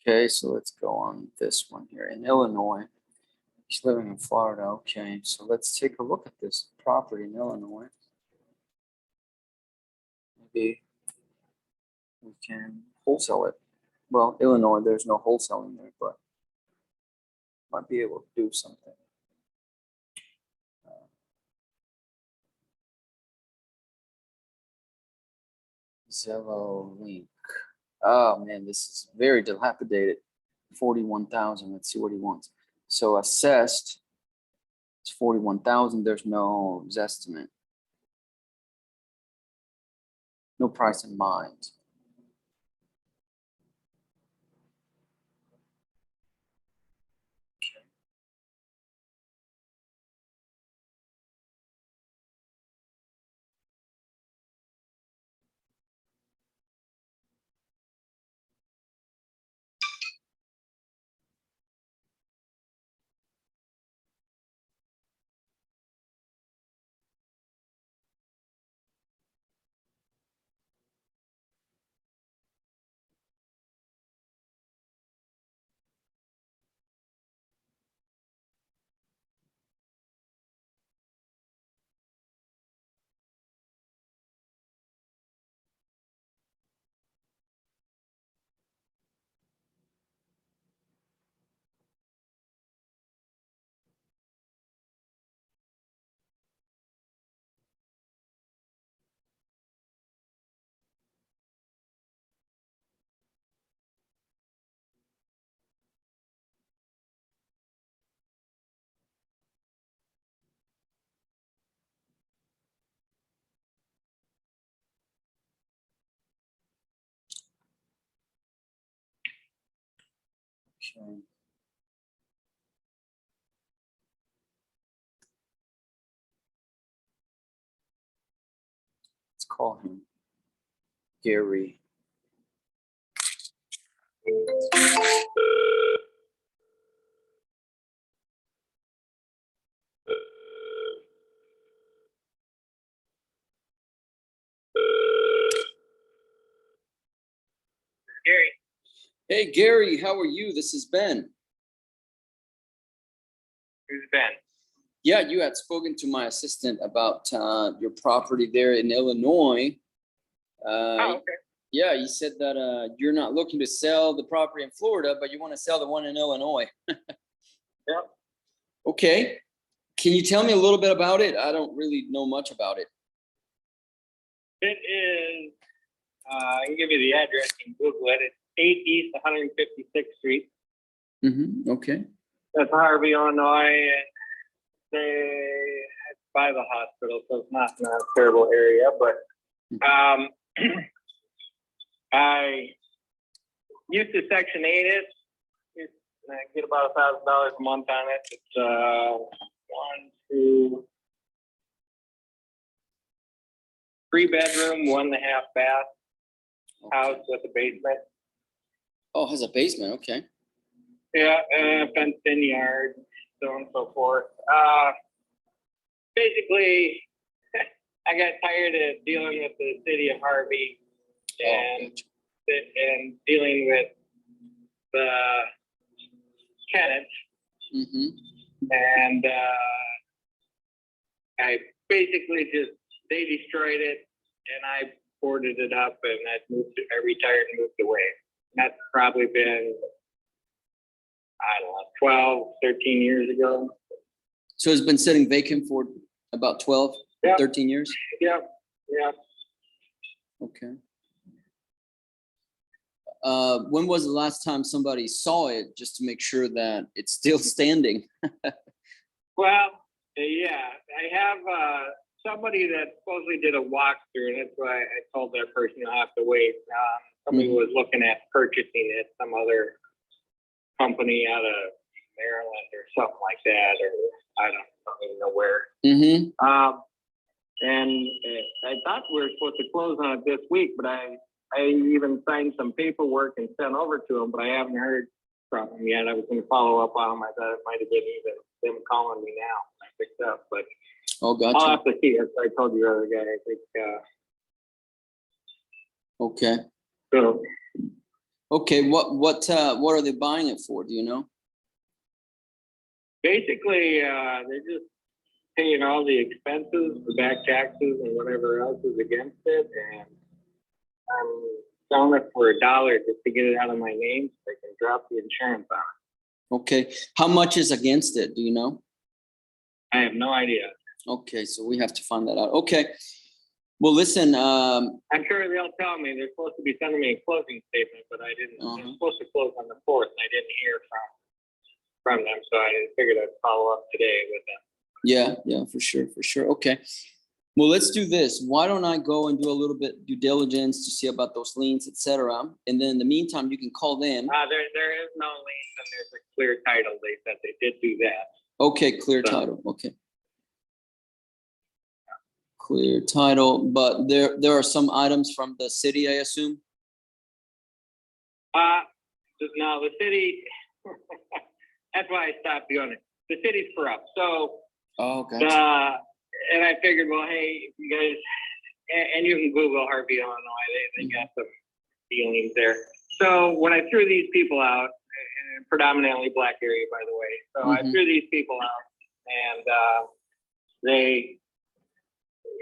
Okay, so let's go on this one here. In Illinois, he's living in Florida. Okay, so let's take a look at this property in Illinois. maybe we can wholesale it. Well, Illinois, there's no wholesaling there, but might be able to do something. Zillow link. Oh man, this is very dilapidated. 41,000. Let's see what he wants. So assessed, it's 41,000. There's no estimate. No price in mind. Okay. Let's call him Gary. Gary. Hey Gary, how are you? This is Ben. Who's Ben? Yeah, you had spoken to my assistant about your property there in Illinois. Okay. Yeah, you said that you're not looking to sell the property in Florida, but you want to sell the one in Illinois. Yep. Okay. Can you tell me a little bit about it? I don't really know much about it. It is, I can give you the address and Google it. It's 8 East 156th Street. Mm-hmm. Okay. That's Harvey, Illinois. And it's by the hospital, so it's not in a terrible area. But I used to Section 8 it. I get about $1,000 a month on it. It's 3-bedroom, 1.5 bath house with a basement. Oh, it has a basement. Okay. Yeah, fenced in yard, so on and so forth. Basically, I got tired of dealing with the city of Harvey and dealing with the tenants. Mm-hmm. And I basically they destroyed it and I boarded it up and I retired and moved away. And that's probably been, I don't know, 12, 13 years ago. So it's been sitting vacant for about 12, Yep. 13 years? Yep. Okay. When was the last time somebody saw it just to make sure that it's still standing? Well, yeah, I have somebody that supposedly did a walkthrough, and that's why I told that person you'll have to wait. Somebody was looking at purchasing it, some other company out of Maryland or something like that, or I don't even know where. Mm-hmm. And I thought we were supposed to close on it this week, but I even signed some paperwork and sent over to them, but I haven't heard from them yet. I was going to follow up on them. I thought it might have been even them calling me now. I picked up, but Gotcha. I'll have to see. As I told you earlier, I think. Okay. So. Okay. What are they buying it for? Do you know? Basically, they're just paying all the expenses, the back taxes, and whatever else is against it, and I'm selling it for $1 just to get it out of my name so I can drop the insurance on it. Okay. How much is against it? Do you know? I have no idea. Okay, so we have to find that out. Okay. Well, listen, I'm sure they'll tell me they're supposed to be sending me a closing statement, but I didn't. They're supposed to close on the 4th, and I didn't hear from them, so I figured I'd follow up today with them. yeah, for sure. Okay. Well, let's do this. Why don't I go and do a little bit due diligence to see about those liens, etc. And then in the meantime, you can call them. There is no lien, and there's a clear title. They said they did do that. Okay, clear title. Okay. Clear title, but there are some items from the city, I assume. No, the city. That's why I stopped doing it. The city's corrupt. So. Oh, gotcha. And I figured, well, hey, you guys, and you can Google Harvey, Illinois. They got some dealings there. So when I threw these people out, and predominantly black area, by the way. So I threw these people out, and they.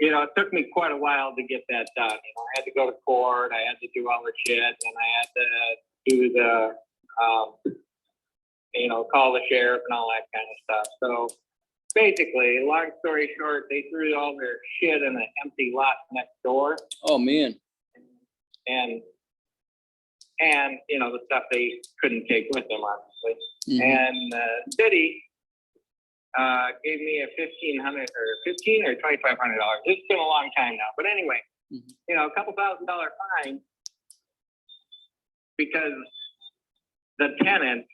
It took me quite a while to get that done. I had to go to court. I had to do all the shit, and I had to do the, call the sheriff and all that kind of stuff. So basically, long story short, they threw all their shit in an empty lot next door. Oh man. And the stuff they couldn't take with them, obviously. And the city gave me a $1,500 or $1,500 or $2,500. It's been a long time now, but anyway, a couple $1,000 fine because the tenants,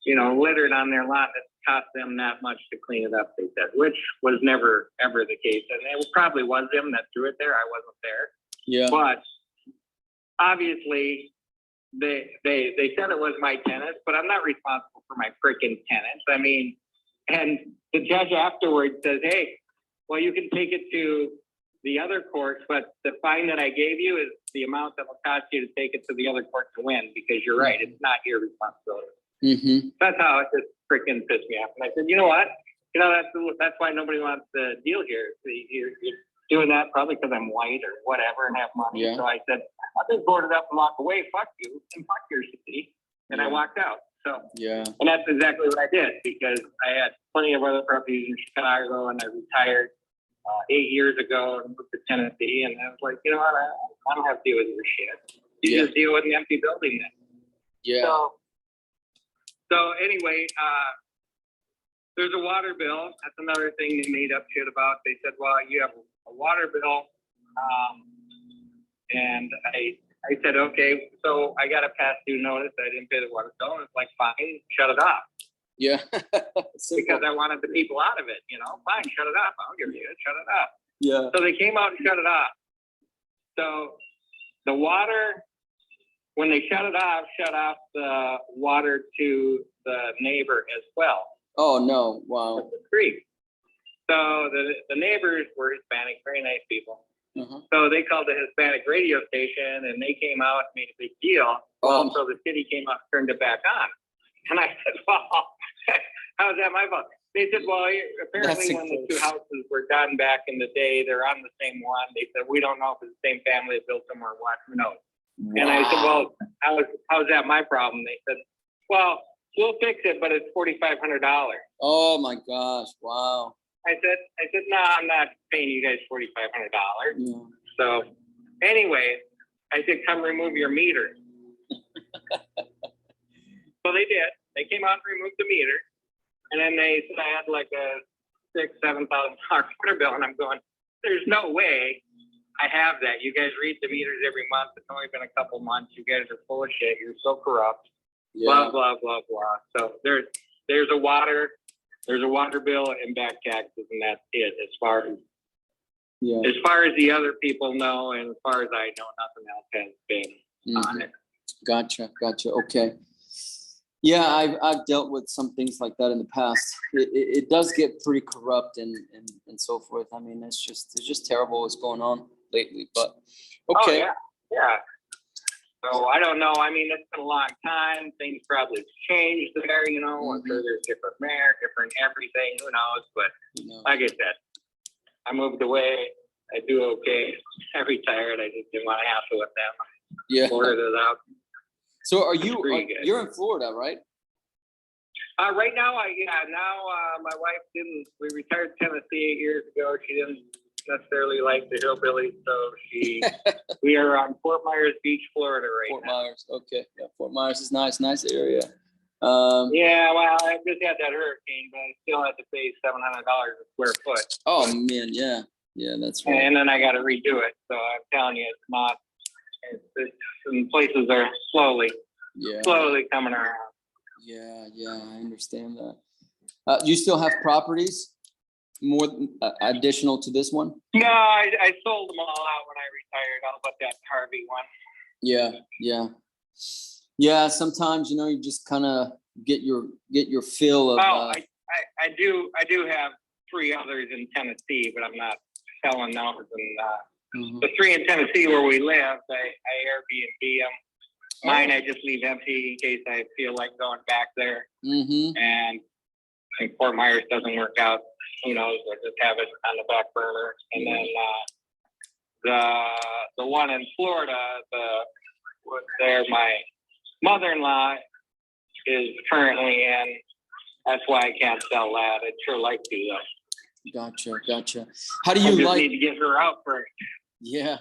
littered on their lot. That cost them that much to clean it up. They said, which was never ever the case, and it probably was them that threw it there. I wasn't there. Yeah. But obviously, they said it was my tenants, but I'm not responsible for my freaking tenants. I mean. And the judge afterwards says, hey, well, you can take it to the other courts, but the fine that I gave you is the amount that will cost you to take it to the other court to win, because you're right, it's not your responsibility. That's how it just freaking pissed me off. And I said, you know what? That's why nobody wants to deal here. You're doing that probably because I'm white or whatever and have money. Yeah. So I said, I'll just board it up and walk away. Fuck you and fuck your city. And I walked out. So and that's exactly what I did, because I had plenty of other properties in Chicago, and I retired 8 years ago and moved to Tennessee, and I was like, you know what, I don't have to deal with your shit. You just deal with an empty building then. Yeah. So anyway, there's a water bill. That's another thing they made up shit about. They said, well, you have a water bill, and I said, okay, so I got a past due notice. I didn't pay the water bill. And it's like, fine, shut it off. Yeah. Because I wanted the people out of it, fine, shut it off. I'll give you it, shut it off. Yeah. So they came out and shut it off. So the water, when they shut off the water to the neighbor as well. Oh, no. Wow. The creek. So the neighbors were Hispanic, very nice people. So they called the Hispanic radio station, and they came out and made a big deal. So the city came out and turned it back on. And I said, well, how is that my fault? They said, well, apparently when the two houses were done back in the day, they're on the same one. They said, we don't know if it's the same family that built them or what. Who knows? Wow. And I said, well, how's that my problem? They said, well, we'll fix it, but it's $4,500. Oh my gosh! Wow. I said, no, I'm not paying you guys $4,500. Yeah. So anyway, I said, come remove your meter. So they did. They came out and removed the meter. And then they said I had like a $6,000-$7,000 water bill. And I'm going, there's no way I have that. You guys read the meters every month. It's only been a couple months. You guys are full of shit. You're so corrupt. Yeah. Blah, blah, blah, blah. So there's a water bill and back taxes, and that's it as far as the other people know, and as far as I know, nothing else has been on it. Gotcha. Okay. Yeah, I've dealt with some things like that in the past. It does get pretty corrupt and so forth. I mean, it's just terrible what's going on lately. But okay. Oh, yeah. So I don't know. I mean, it's been a long time. Things probably have changed there, I'm sure there's different mayor, different everything, who knows? But like I said, I moved away I do okay. I retired. I just didn't want to hassle with them. Yeah. Ordered it out. So Pretty good. you're in Florida, right? Right now, my wife didn't. We retired to Tennessee 8 years ago. She didn't necessarily like the hillbillies, so we are on Fort Myers Beach, Florida, right Fort now. Myers. Okay. Yeah, Fort Myers is nice area. Yeah, well, I just had that hurricane, but I still had to pay $700 a square foot. Oh man, yeah, that's right. And then I got to redo it. So I'm telling you, it's not. Some places are slowly coming around. Yeah, I understand that. Do you still have properties more additional to this one? No, I sold them all out when I retired. All but that Harvey one. Yeah. Sometimes you just kind of get your fill of. I do have 3 others in Tennessee, but I'm not selling those. And the 3 in Tennessee where we live, I Airbnb them. Mine, I just leave empty in case I feel like going back there. And if Fort Myers doesn't work out, who knows? I just have it on the back burner. And then the one in Florida, my mother-in-law is currently in. That's why I can't sell that. I'd sure like to though. Gotcha. How do you like? Need to get her out first. Yeah.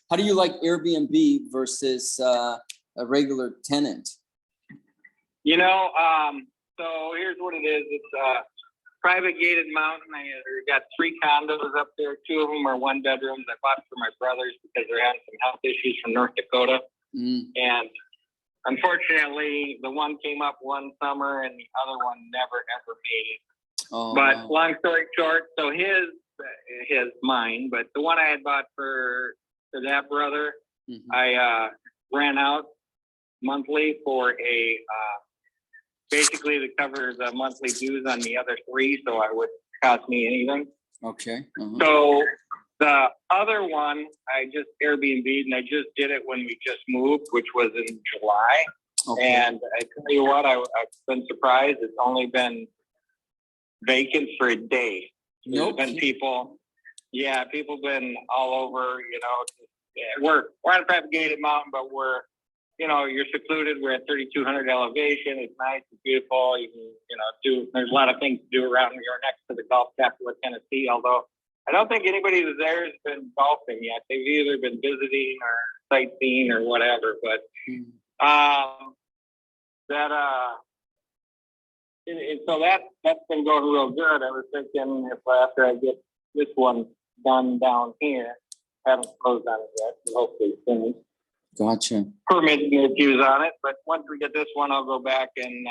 How do you like Airbnb versus a regular tenant? So here's what it is. It's a private gated mountain. I got 3 condos up there. 2 of them are 1 bedrooms. I bought for my brothers because they're having some health issues from North Dakota. And unfortunately, the one came up one summer and the other one never ever made it. Oh, but long story short, so mine, but the one I had bought for that brother, I ran out monthly for basically to cover the monthly dues on the other 3, so it wouldn't cost me anything. Okay. So the other one, I just Airbnb'd, and I just did it when we just moved, which was in July. Okay. And I tell you what, I've been surprised. It's only been vacant for a day. There's been people been all over, we're on a private gated mountain, but you're secluded. We're at 3,200 elevation. It's nice. It's beautiful. You can, there's a lot of things to do around. You're next to the Gulf capital of Tennessee, although I don't think anybody that's there has been golfing yet. They've either been visiting or sightseeing or whatever, but, so that's been going real good. I was thinking if after I get this one done down here, haven't closed on it yet, but hopefully soon. Gotcha. Permitting issues on it, but once we get this one, I'll go back and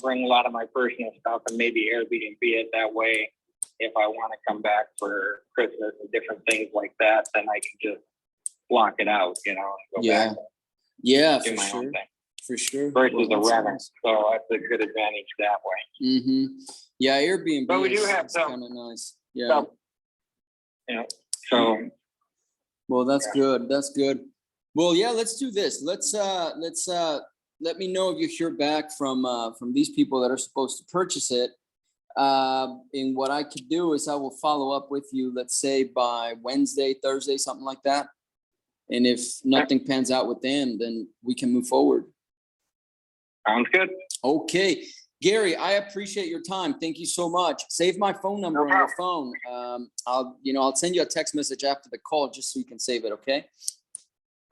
bring a lot of my personal stuff and maybe Airbnb it that way. If I want to come back for Christmas and different things like that, then I can just block it out, and go back. Yeah, do my own thing. For sure. Versus a renter, so that's a good advantage that way. Yeah, Airbnb. But we do have some kind of nice. Yeah. So. Well, that's good. That's good. Well, yeah. Let's do this. Let's let me know if you hear back from these people that are supposed to purchase it. And what I could do is I will follow up with you, let's say by Wednesday, Thursday, something like that. And if nothing pans out with them, then we can move forward. Sounds good. Okay. Gary, I appreciate your time. Thank you so much. Save my phone number on your phone. I'll send you a text message after the call just so you can save it. Okay.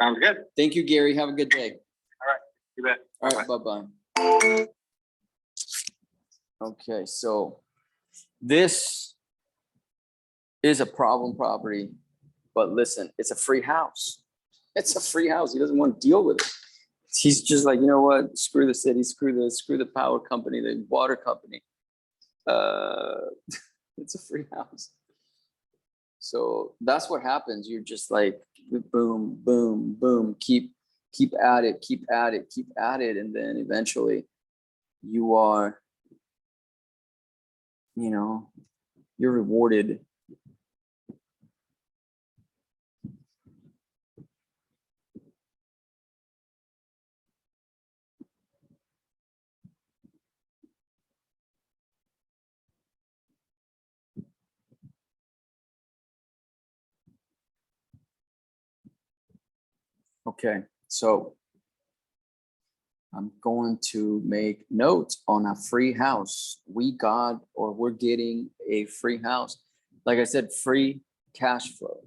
Sounds good. Thank you, Gary. Have a good day. All right. You bet. All right. Bye-bye. Okay. So this is a problem property, but listen, it's a free house. It's a free house. He doesn't want to deal with it. He's just like, you know what? Screw the city, screw the power company, the water company. It's a free house. So that's what happens. You're just like, boom, boom, boom, keep at it, keep at it, keep at it. And then eventually you are, you're rewarded Okay, so I'm going to make notes on a free house. We're getting a free house. Like I said, free cash flow.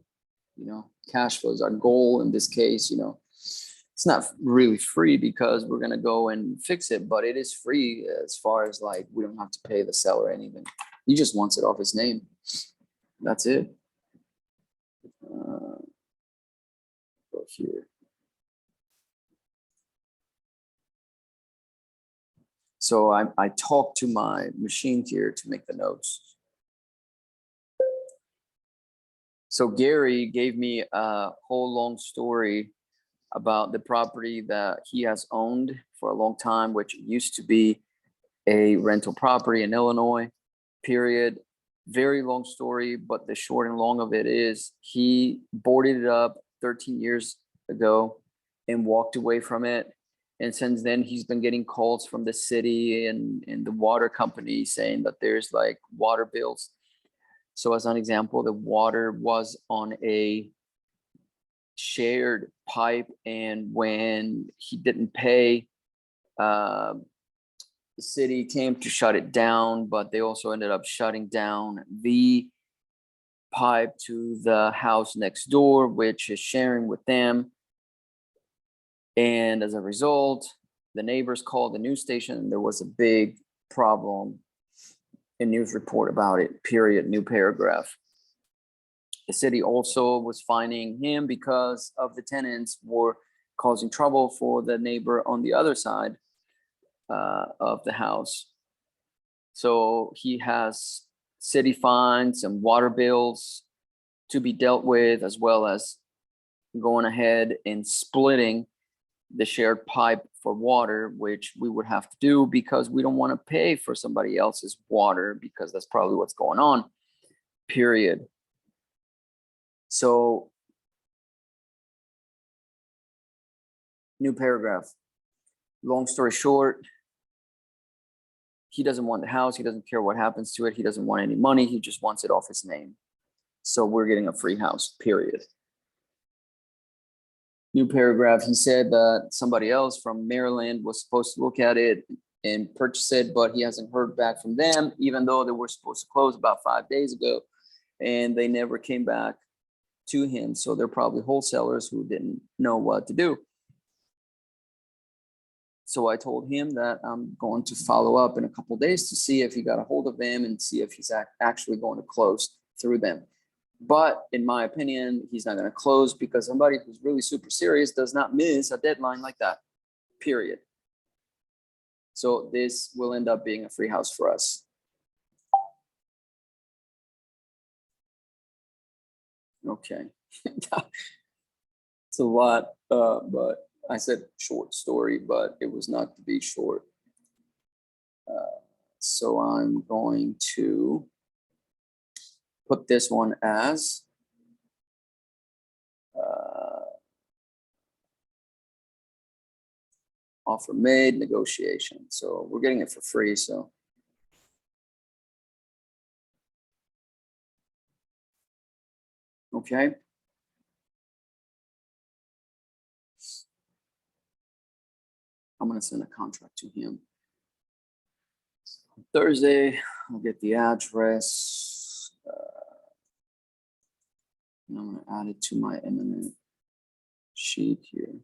Cash flow is our goal in this case. It's not really free because we're going to go and fix it, but it is free as far as like we don't have to pay the seller anything. He just wants it off his name. That's it. Go here. So I talked to my machine here to make the notes. So Gary gave me a whole long story about the property that he has owned for a long time, which used to be a rental property in Illinois, period. Very long story, but the short and long of it is he boarded it up 13 years ago and walked away from it. And since then, he's been getting calls from the city and the water company saying that there's like water bills. So as an example, the water was on a shared pipe, and when he didn't pay, the city came to shut it down, but they also ended up shutting down the pipe to the house next door, which is sharing with them. And as a result, the neighbors called the news station and there was a big problem, a news report about it, period, new paragraph. The city also was fining him because of the tenants were causing trouble for the neighbor on the other side of the house. So he has city fines and water bills to be dealt with, as well as going ahead and splitting the shared pipe for water, which we would have to do because we don't want to pay for somebody else's water, because that's probably what's going on, period. So, new paragraph. Long story short, he doesn't want the house. He doesn't care what happens to it. He doesn't want any money. He just wants it off his name. So we're getting a free house, period. New paragraph. He said that somebody else from Maryland was supposed to look at it and purchase it, but he hasn't heard back from them, even though they were supposed to close about 5 days ago, and they never came back to him. So they're probably wholesalers who didn't know what to do. So I told him that I'm going to follow up in a couple of days to see if he got a hold of them and see if he's actually going to close through them. But in my opinion, he's not going to close because somebody who's really super serious does not miss a deadline like that, period. So this will end up being a free house for us. Okay. It's a lot, but I said short story, but it was not to be short. So I'm going to put this one as offer made, negotiation. So we're getting it for free. So okay. I'm going to send a contract to him. Thursday, I'll get the address. And I'm going to add it to my eminent sheet here.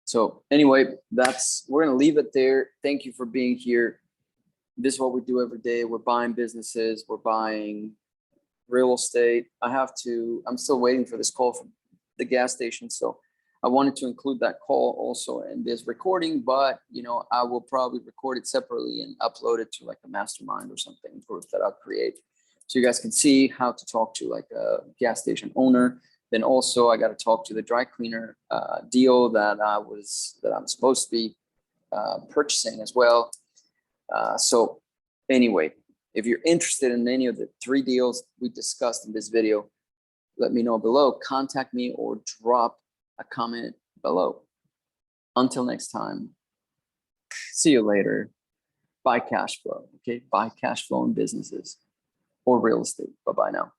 So anyway, we're going to leave it there. Thank you for being here. This is what we do every day. We're buying businesses. We're buying real estate. I'm still waiting for this call from the gas station. So I wanted to include that call also in this recording, but I will probably record it separately and upload it to like a mastermind or something group that I'll create. So you guys can see how to talk to like a gas station owner. Then also I got to talk to the dry cleaner deal that I'm supposed to be purchasing as well. So anyway, if you're interested in any of the 3 deals we discussed in this video, let me know below. Contact me or drop a comment below. Until next time, see you later. buy cash flow. Okay, buy cash flow in businesses or real estate. Bye bye now.